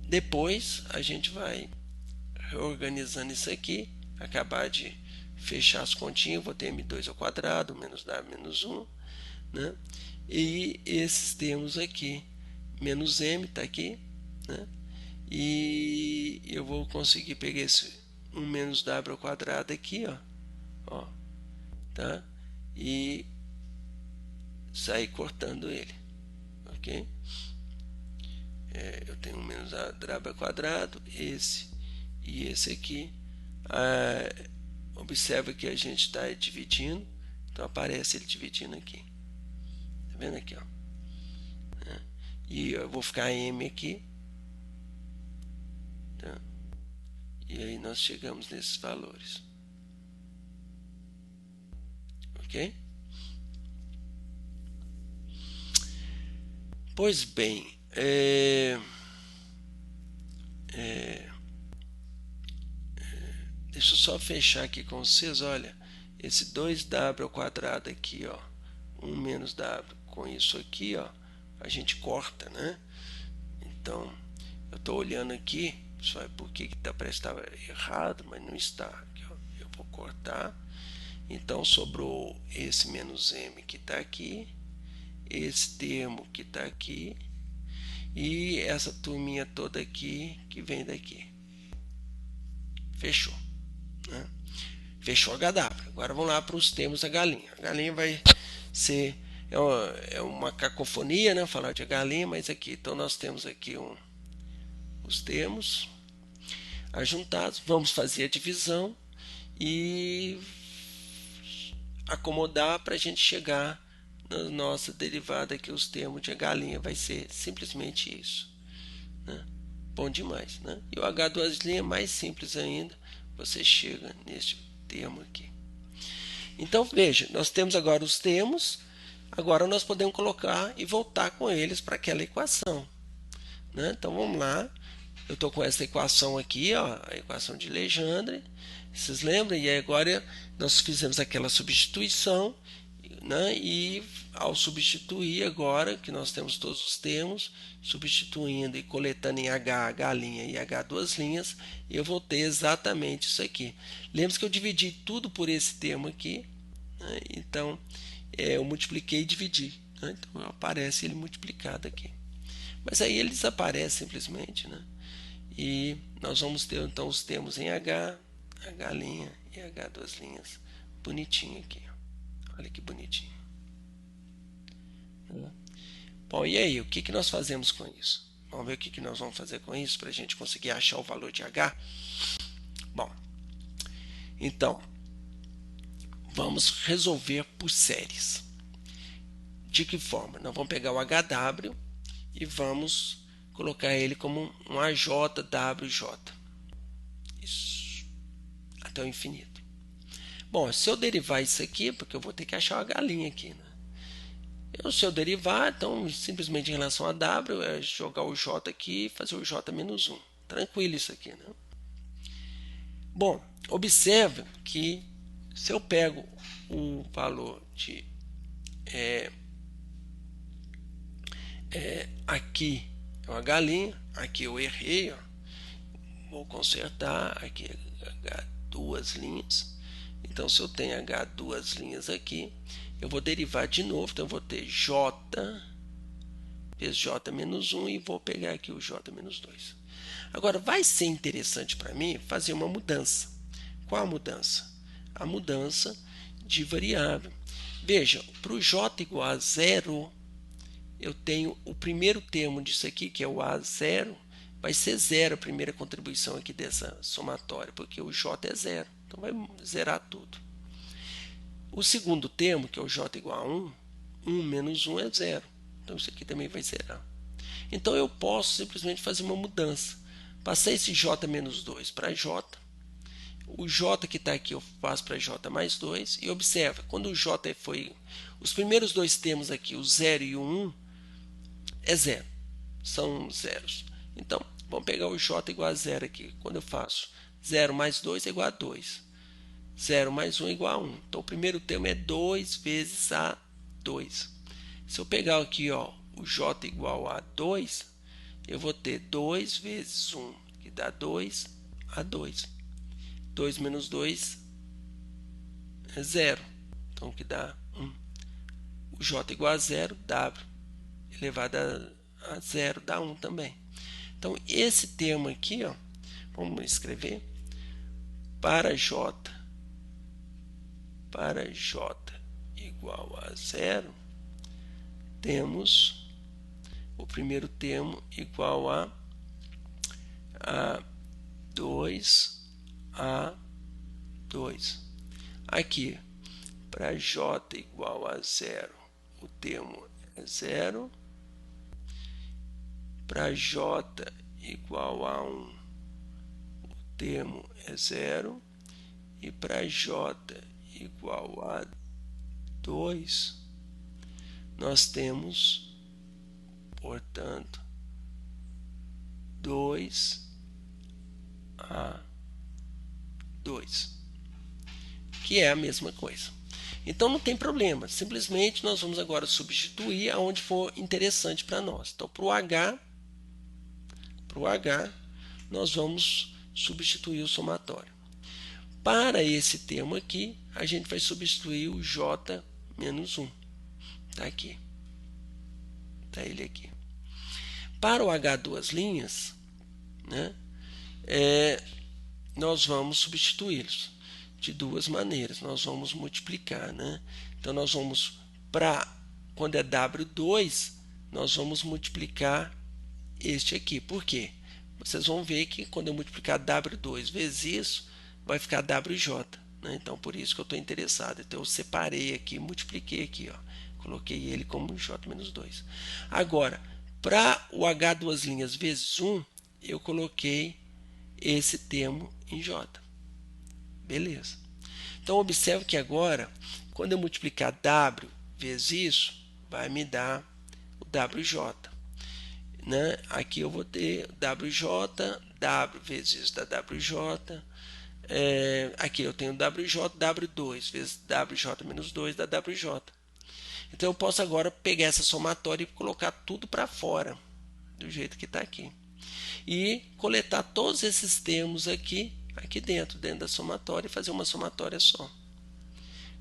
Depois a gente vai reorganizando isso aqui, acabar de fechar as continhas. Vou ter m2 ao quadrado menos w menos 1, né? E esses termos aqui, menos m está aqui, né? E eu vou conseguir pegar esse 1 menos w ao quadrado aqui, ó, tá? E sair cortando ele, ok? Eu tenho 1 menos w ao quadrado, esse e esse aqui. Observa que a gente está dividindo, então aparece ele dividindo aqui. Tá vendo aqui, ó? E eu vou ficar m aqui, tá? E aí nós chegamos nesses valores, ok? Pois bem, deixa eu só fechar aqui com vocês. Olha, esse 2w ao quadrado aqui, ó, 1 menos w, com isso aqui, ó, a gente corta, né? Então, eu estou olhando aqui, só é porque que parece que estava errado, mas não está. Aqui, ó, eu vou cortar. Então, sobrou esse menos m que está aqui, esse termo que está aqui, e essa turminha toda aqui que vem daqui. Fechou, né? Fechou HW. Agora vamos lá para os termos da galinha. A galinha vai ser uma cacofonia, né, falar de galinha, mas aqui então nós temos aqui os termos ajuntados. Vamos fazer a divisão e acomodar para a gente chegar na nossa derivada aqui. Os termos de galinha vai ser simplesmente isso, né? Bom demais, né? E o H2' é mais simples ainda. Você chega neste termo aqui. Então veja, nós temos agora os termos. Agora nós podemos colocar e voltar com eles para aquela equação, né? Então vamos lá. Eu estou com essa equação aqui, ó, a equação de Legendre. Vocês lembram? E agora nós fizemos aquela substituição, né? E ao substituir agora, que nós temos todos os termos, substituindo e coletando em H linha e H duas linhas, eu vou ter exatamente isso aqui. Lembre-se que eu dividi tudo por esse termo aqui, né? Então eu multipliquei e dividi, né? Então aparece ele multiplicado aqui. Mas aí ele desaparece simplesmente, né? E nós vamos ter então os termos em H linha e H duas linhas. Bonitinho aqui. Olha que bonitinho. Bom, e aí, o que nós fazemos com isso? Vamos ver o que nós vamos fazer com isso para a gente conseguir achar o valor de H? Bom, então, vamos resolver por séries. De que forma? Nós vamos pegar o HW e vamos colocar ele como um AJWJ. Isso. Até o infinito. Bom, se eu derivar isso aqui, porque eu vou ter que achar uma galinha aqui, né? Se eu derivar, então simplesmente em relação a W, é jogar o J aqui e fazer o J menos 1. Tranquilo isso aqui, né? Bom, observe que se eu pego o valor de aqui é uma galinha, aqui eu errei, ó, vou consertar, aqui H duas linhas. Então, se eu tenho H duas linhas aqui, eu vou derivar de novo, então eu vou ter J vezes J menos 1 e vou pegar aqui o J menos 2. Agora, vai ser interessante para mim fazer uma mudança. Qual a mudança? A mudança de variável. Veja, para o J igual a 0, eu tenho o primeiro termo disso aqui, que é o A0, vai ser 0 a primeira contribuição aqui dessa somatória, porque o J é 0. Então, vai zerar tudo. O segundo termo, que é o J igual a 1, 1 menos 1 é 0. Então, isso aqui também vai zerar. Então, eu posso simplesmente fazer uma mudança. Passar esse J menos 2 para J. O J que está aqui eu passo para J mais 2. E observa, quando o J foi... Os primeiros dois termos aqui, o 0 e o 1, é 0. São zeros. Então, vamos pegar o J igual a 0 aqui. Quando eu faço 0 mais 2 é igual a 2. 0 mais 1 é igual a 1. Então, o primeiro termo é 2 vezes A2. Se eu pegar aqui, ó, o J igual a 2, eu vou ter 2 vezes 1, que dá 2, A2. 2 menos 2 é 0. Então, que dá 1. O J igual a 0, W elevado a 0 dá 1 também. Então, esse termo aqui, ó, vamos escrever, para J igual a 0, temos o primeiro termo igual a 2, A2. Aqui, para J igual a 0, o termo é 0. Para J igual a 1, o termo é 0. E para J igual a 2, nós temos, portanto, 2A2, que é a mesma coisa. Então não tem problema, simplesmente nós vamos agora substituir aonde for interessante para nós. Então, para o H, nós vamos substituir o somatório. Para esse termo aqui, a gente vai substituir o J menos 1. Está aqui. Está ele aqui. Para o H duas linhas, né, nós vamos substituí-los de duas maneiras. Nós vamos multiplicar, né? Então, nós vamos quando é W2, nós vamos multiplicar este aqui. Por quê? Vocês vão ver que quando eu multiplicar W2 vezes isso, vai ficar WJ. Né? Então, por isso que eu estou interessado. Então, eu separei aqui, multipliquei aqui, ó, coloquei ele como J menos 2. Agora, para o H duas linhas vezes 1, eu coloquei esse termo em J. Beleza. Então, observe que agora, quando eu multiplicar W vezes isso, vai me dar o WJ. Né? Aqui eu vou ter WJ, W vezes isso dá WJ. Aqui eu tenho WJ, W2 vezes WJ menos 2 dá WJ. Então eu posso agora pegar essa somatória e colocar tudo para fora, do jeito que está aqui. E coletar todos esses termos aqui dentro da somatória e fazer uma somatória só.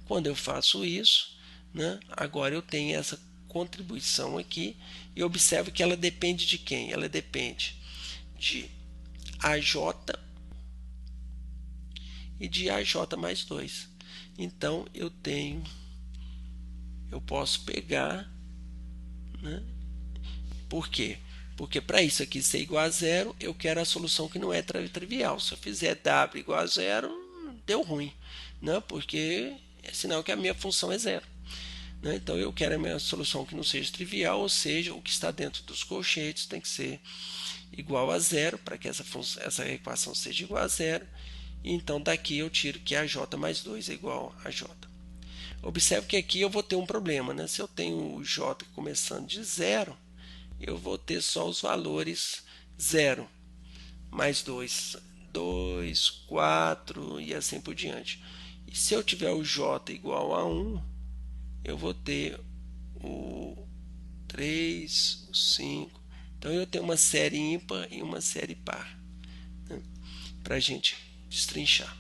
Quando eu faço isso, né, agora eu tenho essa contribuição aqui e observo que ela depende de quem? Ela depende de AJ e de AJ mais 2. Então, eu posso pegar, né? Por quê? Porque para isso aqui ser igual a 0, eu quero a solução que não é trivial. Se eu fizer W igual a 0, deu ruim, né? Porque é sinal que a minha função é 0. Né? Então, eu quero a minha solução que não seja trivial, ou seja, o que está dentro dos colchetes tem que ser igual a 0 para que essa equação seja igual a 0. então daqui eu tiro que AJ mais 2 é igual a J. Observe que aqui eu vou ter um problema, né? Se eu tenho o J começando de 0, eu vou ter só os valores 0, mais 2, 2, 4 e assim por diante. E se eu tiver o J igual a 1, eu vou ter o 3, o 5. Então eu tenho uma série ímpar e uma série par, né? Para a gente destrinchar.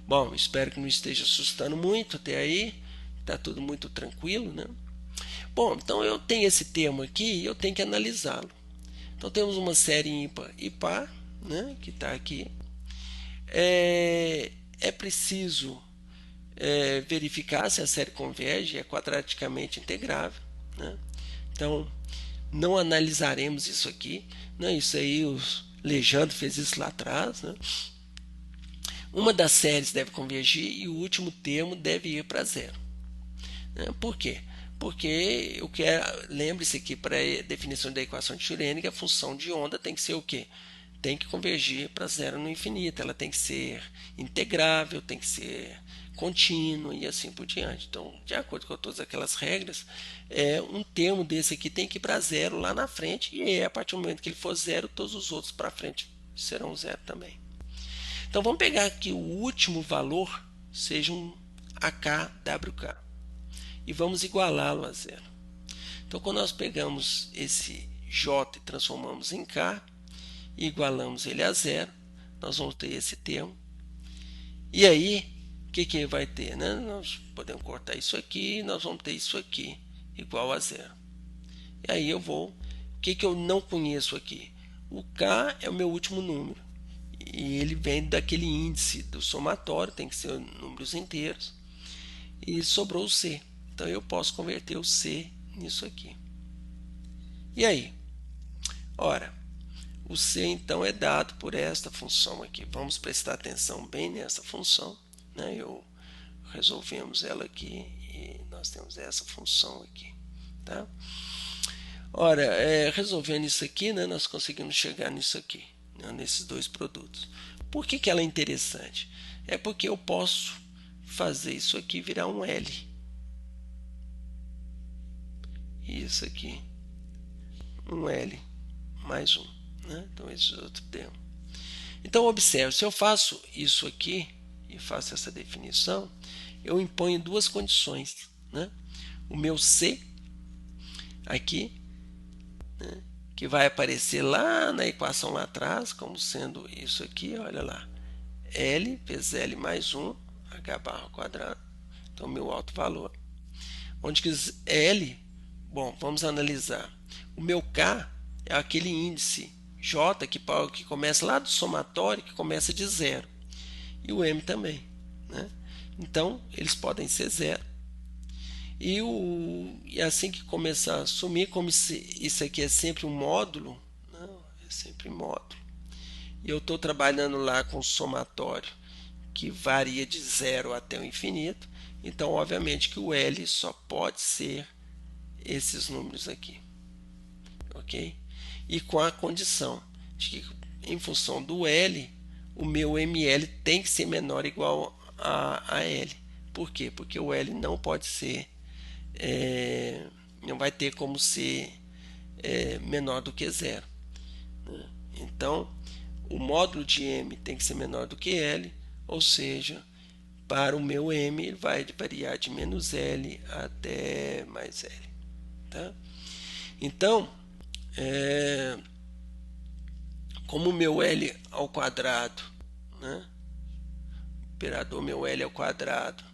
Bom, espero que não esteja assustando muito até aí. Está tudo muito tranquilo, né? Bom, então eu tenho esse termo aqui e eu tenho que analisá-lo. Então temos uma série ímpar e par, né, que está aqui. É preciso verificar se a série converge, é quadraticamente integrável, né? Então não analisaremos isso aqui, né? Isso aí o Legendre fez isso lá atrás, né? Uma das séries deve convergir e o último termo deve ir para zero, né? Por quê? Porque eu quero, lembre-se que para a definição da equação de Schrödinger, a função de onda tem que ser o quê? Tem que convergir para zero no infinito, ela tem que ser integrável, tem que ser contínua e assim por diante. Então, de acordo com todas aquelas regras, um termo desse aqui tem que ir para zero lá na frente, e a partir do momento que ele for zero, todos os outros para frente serão zero também. Então vamos pegar que o último valor seja um AKWK e vamos igualá-lo a zero. Então quando nós pegamos esse J e transformamos em K e igualamos ele a zero, nós vamos ter esse termo. E aí, o que vai ter, né? Nós podemos cortar isso aqui, nós vamos ter isso aqui igual a zero. E aí eu vou, o que eu não conheço aqui? O K é o meu último número. E ele vem daquele índice do somatório, tem que ser números inteiros. E sobrou o C. Então eu posso converter o C nisso aqui. E aí? Ora, o C então é dado por esta função aqui. Vamos prestar atenção bem nessa função, né? Resolvemos ela aqui e nós temos essa função aqui, tá? Ora, resolvendo isso aqui, né, nós conseguimos chegar nisso aqui, né, nesses dois produtos. Por que ela é interessante? É porque eu posso fazer isso aqui virar um L. E isso aqui, um L mais um, né? Então esse é outro termo. Então observe, se eu faço isso aqui e faço essa definição, eu imponho duas condições, né? O meu C aqui, né, que vai aparecer lá na equação lá atrás, como sendo isso aqui, olha lá, L vezes L mais 1, H barra ao quadrado, então meu alto valor. Onde que L, bom, vamos analisar. O meu K é aquele índice J que começa lá do somatório, que começa de zero. E o M também, né? Então, eles podem ser zero. E assim que começar a sumir, como isso aqui é sempre um módulo, não, é sempre módulo. E eu estou trabalhando lá com somatório que varia de zero até o infinito. Então, obviamente que o L só pode ser esses números aqui, ok? E com a condição de que, em função do L, o meu ML tem que ser menor ou igual a L. Por quê? Porque o L não pode ser, não vai ter como ser menor do que zero, né? Então, o módulo de M tem que ser menor do que L, ou seja, para o meu M ele vai variar de menos L até mais L, tá? Então, como o meu L ao quadrado, né? O operador meu L ao quadrado,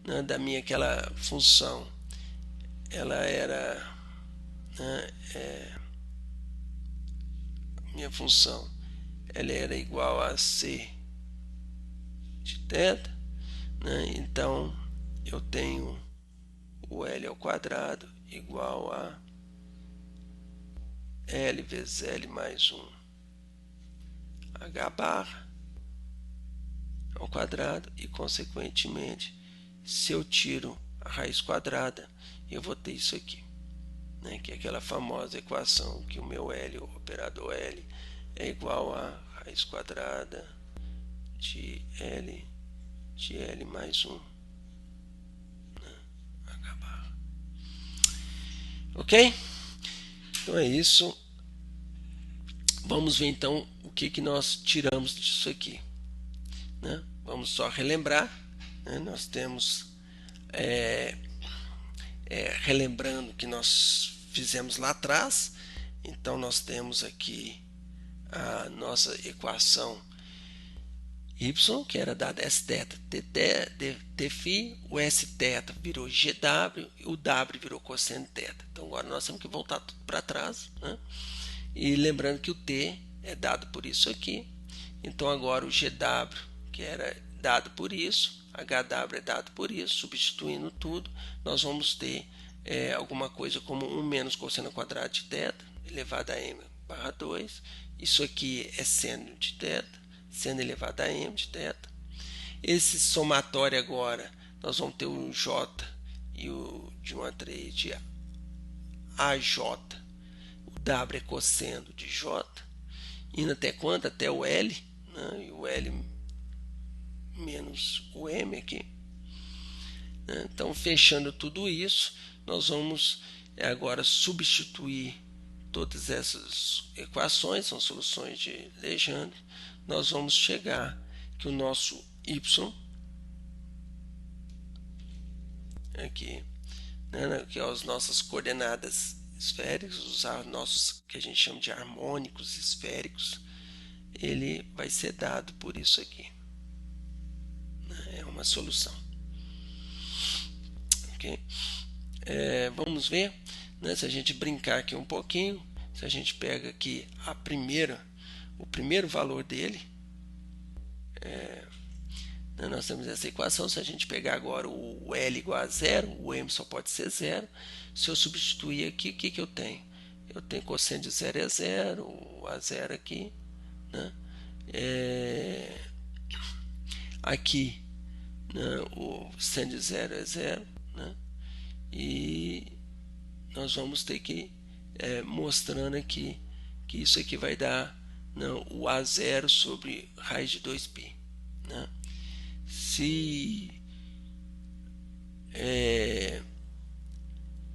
né, da minha aquela função, ela era, né, minha função, ela era igual a C de θ, né? Então eu tenho o L ao quadrado igual a L vezes L mais 1 H barra ao quadrado, e consequentemente, se eu tiro a raiz quadrada, eu vou ter isso aqui, né? Que é aquela famosa equação que o meu L, o operador L, é igual a raiz quadrada de L mais 1, né? H barra. Ok? Então é isso. Vamos ver então o que nós tiramos disso aqui, né? Vamos só relembrar, né? Nós temos relembrando que nós fizemos lá atrás. Então nós temos aqui a nossa equação y, que era dada s θ tφ, o s θ virou gw e o w virou cosseno θ. Então agora nós temos que voltar tudo para trás, né? E lembrando que o t é dado por isso aqui. Então agora o gw, que era dado por isso, hw é dado por isso, substituindo tudo, nós vamos ter alguma coisa como 1 menos cosseno quadrado de θ elevado a m barra 2. Isso aqui é seno de θ, seno elevado a m de θ. Esse somatório agora, nós vamos ter o j e o de 1 a 3 de aj. O w é cosseno de j. Indo até quanto? Até o L, né? E o L menos o M aqui, né? Então, fechando tudo isso, nós vamos agora substituir todas essas equações, são soluções de Legendre. Nós vamos chegar que o nosso Y, aqui, né, que é as nossas coordenadas esféricas, usar nossos que a gente chama de harmônicos esféricos, ele vai ser dado por isso aqui. É uma solução. Ok? Vamos ver, né, se a gente brincar aqui um pouquinho, se a gente pega aqui o primeiro valor dele, nós temos essa equação. Se a gente pegar agora o L igual a 0, o M só pode ser 0. Se eu substituir aqui, o que eu tenho? Eu tenho cosseno de 0 é 0, o A0 aqui, né? Aqui, né, o seno de 0 é 0, né? E nós vamos ter que mostrando aqui que isso aqui vai dar, né, o A0 sobre raiz de 2π, né?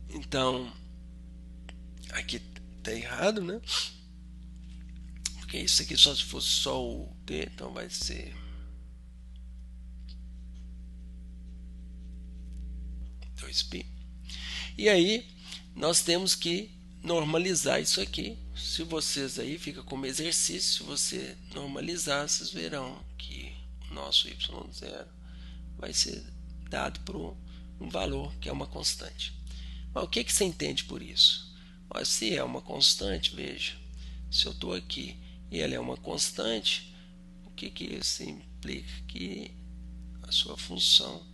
Então aqui está errado, né? Porque isso aqui só se fosse só o t, então vai ser 2π. E aí nós temos que normalizar isso aqui. Se vocês aí fica como exercício, se você normalizar, vocês verão que o nosso y0 vai ser dado por um valor que é uma constante. Mas o que você entende por isso? Mas se é uma constante, veja, se eu estou aqui e ela é uma constante, o que isso implica? Que a sua função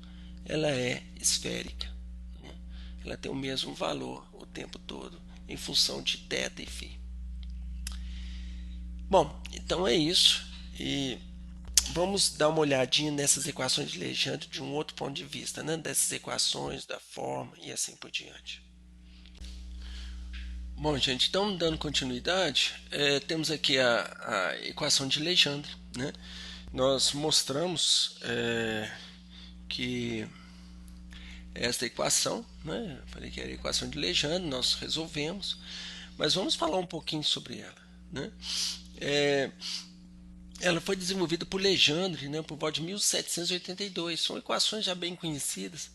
ela é esférica, né? Ela tem o mesmo valor o tempo todo em função de θ e φ. Bom, então é isso, e vamos dar uma olhadinha nessas equações de Legendre de um outro ponto de vista, né? Dessas equações, da forma e assim por diante. Bom, gente, então dando continuidade, temos aqui a equação de Legendre, né? Nós mostramos que esta equação, né? Eu falei que era a equação de Legendre, nós resolvemos, mas vamos falar um pouquinho sobre ela, né? Ela foi desenvolvida por Legendre, né, por volta de 1782. São equações já bem conhecidas.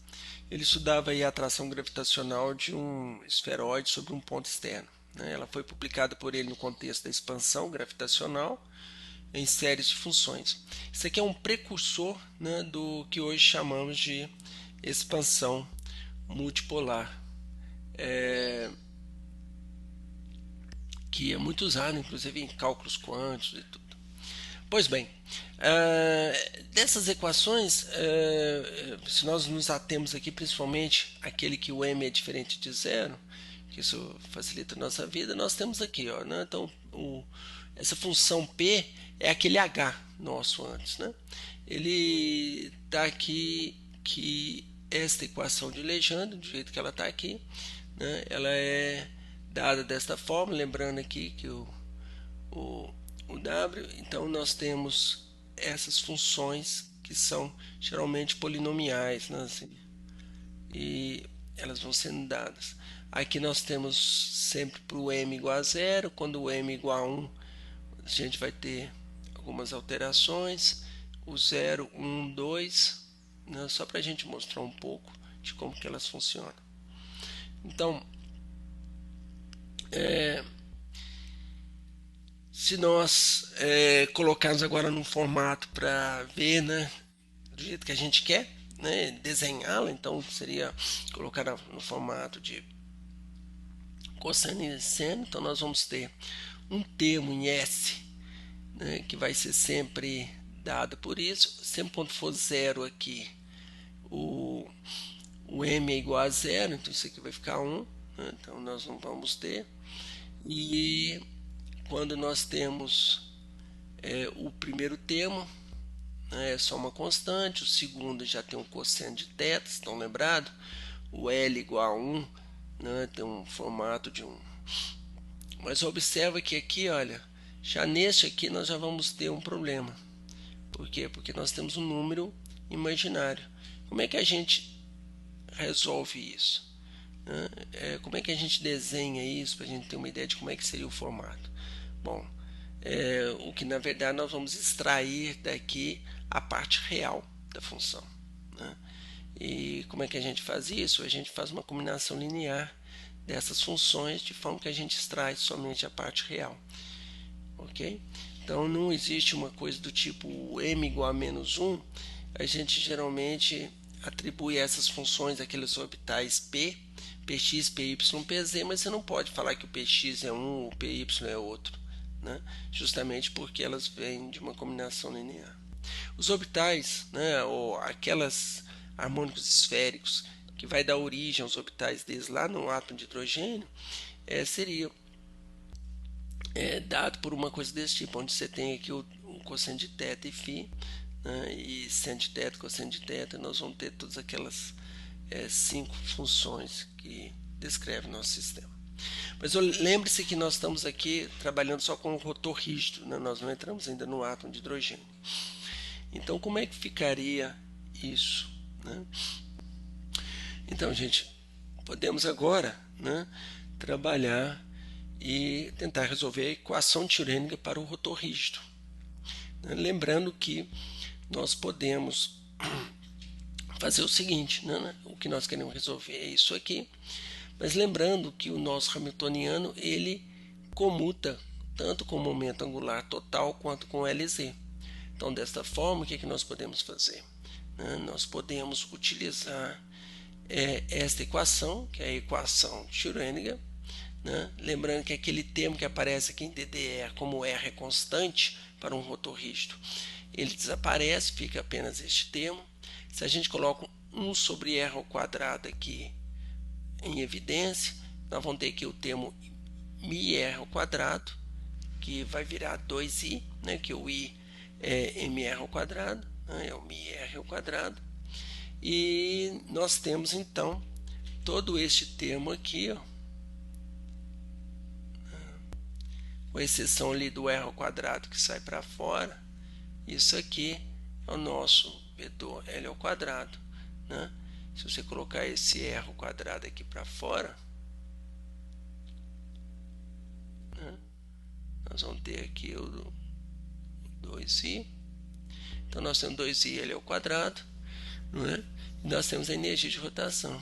Ele estudava aí a atração gravitacional de um esferoide sobre um ponto externo, né? Ela foi publicada por ele no contexto da expansão gravitacional em séries de funções. Isso aqui é um precursor, né, do que hoje chamamos de expansão multipolar, que é muito usado, inclusive, em cálculos quânticos e tudo. Pois bem, dessas equações, se nós nos atemos aqui principalmente àquele que o m é diferente de 0, que isso facilita a nossa vida, nós temos aqui, ó, né? Então, essa função p é aquele h nosso antes, né? Ele está aqui que esta equação de Legendre, do jeito que ela está aqui, né, ela é dada desta forma, lembrando aqui que o W, então nós temos essas funções que são geralmente polinomiais, né, assim, e elas vão sendo dadas. Aqui nós temos sempre para o m igual a zero, quando o m igual a 1, a gente vai ter algumas alterações, o 0, 1, 2, né, só para a gente mostrar um pouco de como que elas funcionam. Então, se nós colocarmos agora num formato para ver, né, do jeito que a gente quer, né, desenhá-la, então seria colocar no formato de cosseno e seno. Então nós vamos ter um termo em S, né, que vai ser sempre dado por isso. Sempre quando for zero aqui, o m é igual a zero, então isso aqui vai ficar 1, né, então nós não vamos ter. E quando nós temos o primeiro termo, né, é só uma constante, o segundo já tem um cosseno de θ, estão lembrados? O L igual a 1, né, tem um formato de 1. Mas observa que aqui, olha, já neste aqui nós já vamos ter um problema. Por quê? Porque nós temos um número imaginário. Como é que a gente resolve isso? Como é que a gente desenha isso para a gente ter uma ideia de como é que seria o formato? Bom, o que na verdade nós vamos extrair daqui a parte real da função, né? E como é que a gente faz isso? A gente faz uma combinação linear dessas funções de forma que a gente extrai somente a parte real, ok? Então não existe uma coisa do tipo m igual a menos 1. A gente geralmente atribui essas funções aqueles orbitais p, px, py, pz, mas você não pode falar que o px é um, o py é outro, né? Justamente porque elas vêm de uma combinação linear. Os orbitais, né, ou aquelas harmônicos esféricos que vai dar origem aos orbitais deles lá no átomo de hidrogênio, seria dado por uma coisa desse tipo, onde você tem aqui o cosseno de θ e φ, né, e seno de θ, cosseno de θ, nós vamos ter todas aquelas 5 funções que descrevem o nosso sistema. Mas lembre-se que nós estamos aqui trabalhando só com o rotor rígido, né? Nós não entramos ainda no átomo de hidrogênio. Então, como é que ficaria isso, né? Então, gente, podemos agora, né, trabalhar e tentar resolver a equação de Schrödinger para o rotor rígido. Lembrando que nós podemos fazer o seguinte, né? O que nós queremos resolver é isso aqui, mas lembrando que o nosso hamiltoniano ele comuta tanto com o momento angular total quanto com o LZ. Então, desta forma, o que nós podemos fazer? Nós podemos utilizar esta equação, que é a equação de Schrödinger, né? Lembrando que aquele termo que aparece aqui em DDR como R é constante para um rotor rígido, ele desaparece, fica apenas este termo. Se a gente coloca 1 sobre R ao quadrado aqui em evidência, nós vamos ter aqui o termo μr ao quadrado, que vai virar 2i, né? Que o i é mr ao quadrado, né? É o μr ao quadrado. E nós temos então todo este termo aqui, ó, com exceção ali do r ao quadrado que sai para fora. Isso aqui é o nosso vetor L ao quadrado, né? Se você colocar esse r ao quadrado aqui para fora, né, nós vamos ter aqui o 2i. Então nós temos 2i L ao quadrado, não é? E nós temos a energia de rotação.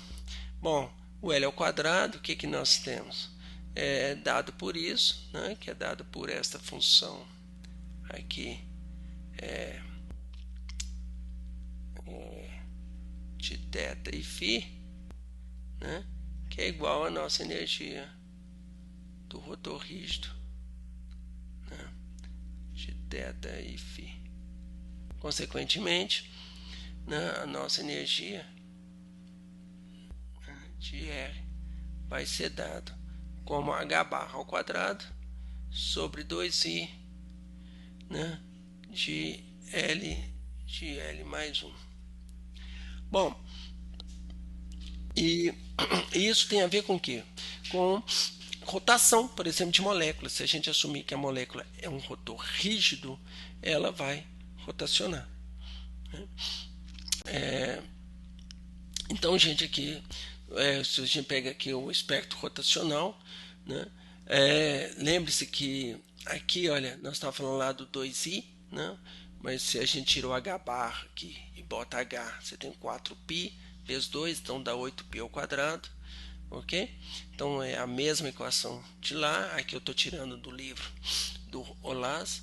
Bom, o L ao quadrado, o que nós temos? É dado por isso, né, que é dado por esta função aqui, de θ e φ, né, que é igual à nossa energia do rotor rígido, né, de θ e φ. Consequentemente, né, a nossa energia, né, de R vai ser dado como h barra ao quadrado sobre 2i, né, de L mais 1. Bom, e isso tem a ver com o quê? Com rotação, por exemplo, de moléculas. Se a gente assumir que a molécula é um rotor rígido, ela vai rotacionar. Então, gente, aqui, se a gente pega aqui o espectro rotacional, né, lembre-se que aqui, olha, nós estávamos falando lá do 2i, né, mas se a gente tira o h bar aqui e bota h, você tem 4π vezes 2, então dá 8π ao quadrado, ok? Então é a mesma equação de lá, aqui eu estou tirando do livro do Olaz,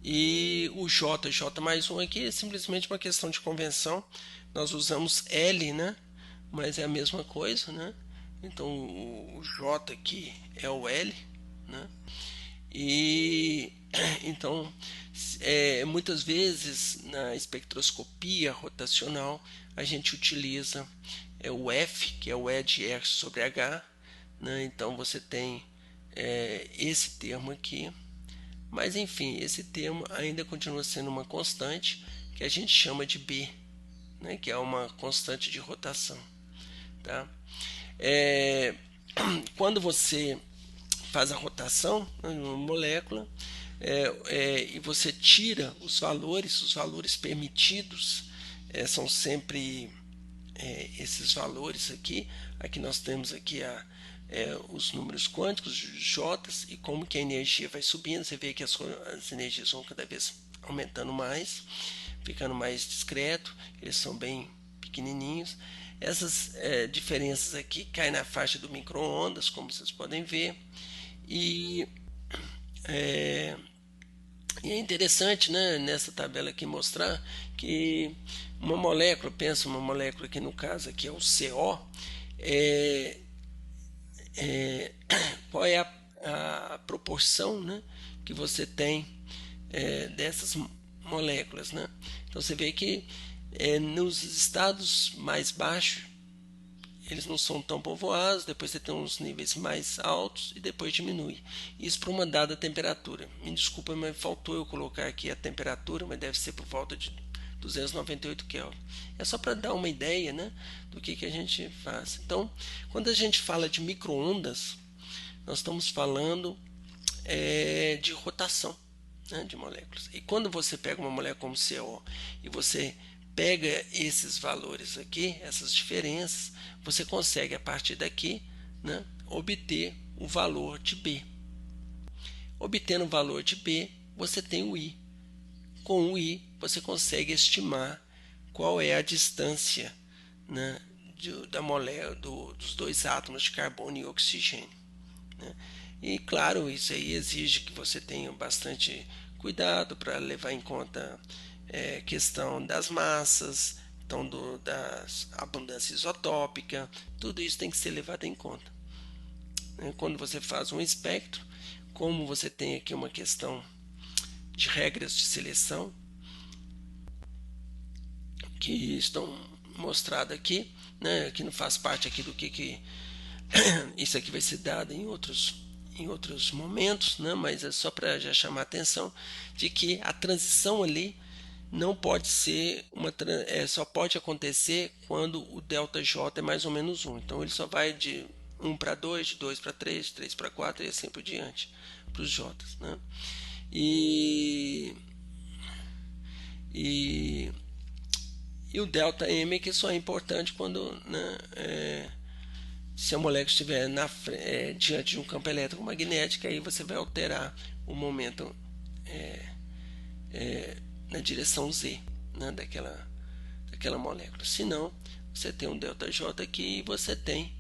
e o j mais 1 aqui é simplesmente uma questão de convenção, nós usamos L, né? Mas é a mesma coisa, né? Então o J aqui é o L, né? E então muitas vezes na espectroscopia rotacional a gente utiliza o F, que é o E de R sobre H, né? Então você tem esse termo aqui, mas enfim, esse termo ainda continua sendo uma constante que a gente chama de B, né? Que é uma constante de rotação. Tá? Quando você faz a rotação, né, numa molécula, e você tira os valores permitidos são sempre esses valores aqui. Aqui nós temos aqui os números quânticos, J, e como que a energia vai subindo, você vê que as energias vão cada vez aumentando mais, ficando mais discreto, eles são bem pequenininhos. Essas diferenças aqui caem na faixa do micro-ondas, como vocês podem ver, e é interessante, né, nessa tabela aqui mostrar que uma molécula, pensa uma molécula que no caso aqui é o CO, qual é a proporção, né, que você tem dessas moléculas, né? Então você vê que nos estados mais baixos eles não são tão povoados, depois você tem uns níveis mais altos e depois diminui. Isso para uma dada temperatura. Me desculpa, mas faltou eu colocar aqui a temperatura, mas deve ser por volta de 298 Kelvin. É só para dar uma ideia, né, do que a gente faz. Então, quando a gente fala de micro-ondas, nós estamos falando de rotação, né, de moléculas. E quando você pega uma molécula como CO e você pega esses valores aqui, essas diferenças, você consegue a partir daqui, né, obter o valor de B. Obtendo o valor de B, você tem o I. Com o I, você consegue estimar qual é a distância, né, da molécula dos dois átomos de carbono e oxigênio, né? E claro, isso aí exige que você tenha bastante cuidado para levar em conta questão das massas, então da abundância isotópica, tudo isso tem que ser levado em conta. Quando você faz um espectro, como você tem aqui uma questão de regras de seleção que estão mostradas aqui, né, que não faz parte aqui do que isso aqui vai ser dado em outros momentos, né, mas é só para já chamar a atenção de que a transição ali não pode ser só pode acontecer quando o ΔJ é mais ou menos 1. Então ele só vai de 1 para 2, de 2 para 3, de 3 para 4 e assim por diante para os J, né? E o ΔM que só é importante quando, né, se a molécula estiver diante de um campo eletromagnético, aí você vai alterar o momento na direção Z, né, daquela molécula. Se não, você tem um ΔJ aqui e você tem,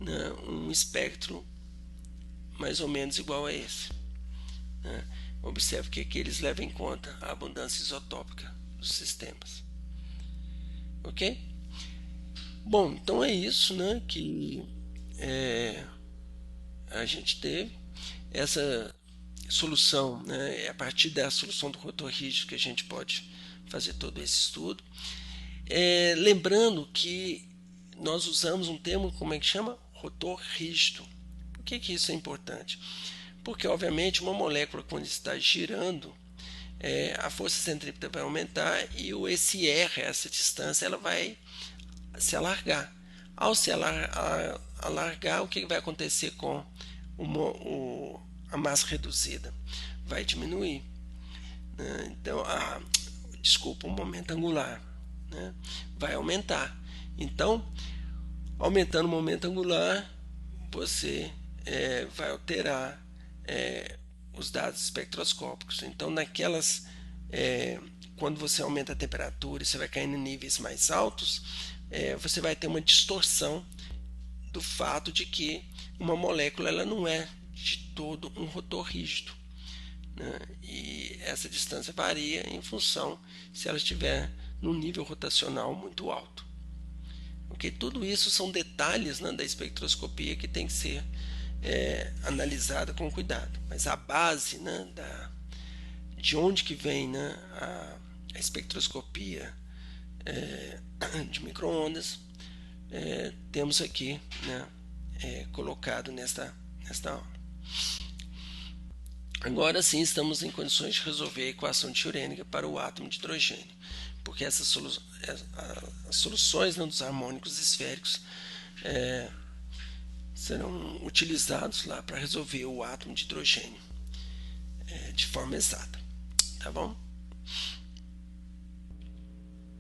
né, um espectro mais ou menos igual a esse, né? Observe que aqui eles levam em conta a abundância isotópica dos sistemas. Ok? Bom, então é isso, né, que a gente teve essa solução, né, a partir da solução do rotor rígido que a gente pode fazer todo esse estudo. Lembrando que nós usamos um termo, como é que chama? Rotor rígido. Por que isso é importante? Porque, obviamente, uma molécula, quando está girando, a força centrípeta vai aumentar e esse R, essa distância, ela vai se alargar. Ao se alargar, o que vai acontecer com a massa reduzida? Vai diminuir, né? Então, desculpa, o momento angular, né, vai aumentar. Então, aumentando o momento angular, você vai alterar os dados espectroscópicos. Então, quando você aumenta a temperatura e você vai cair em níveis mais altos, você vai ter uma distorção do fato de que uma molécula ela não é de todo um rotor rígido, né? E essa distância varia em função se ela estiver num nível rotacional muito alto. Okay? Tudo isso são detalhes, né, da espectroscopia que tem que ser analisada com cuidado. Mas a base, né, de onde que vem, né, a espectroscopia de micro-ondas, temos aqui, né, colocado nesta aula. Agora sim estamos em condições de resolver a equação de Schrödinger para o átomo de hidrogênio, porque as soluções, né, dos harmônicos esféricos serão utilizados lá para resolver o átomo de hidrogênio de forma exata, tá bom?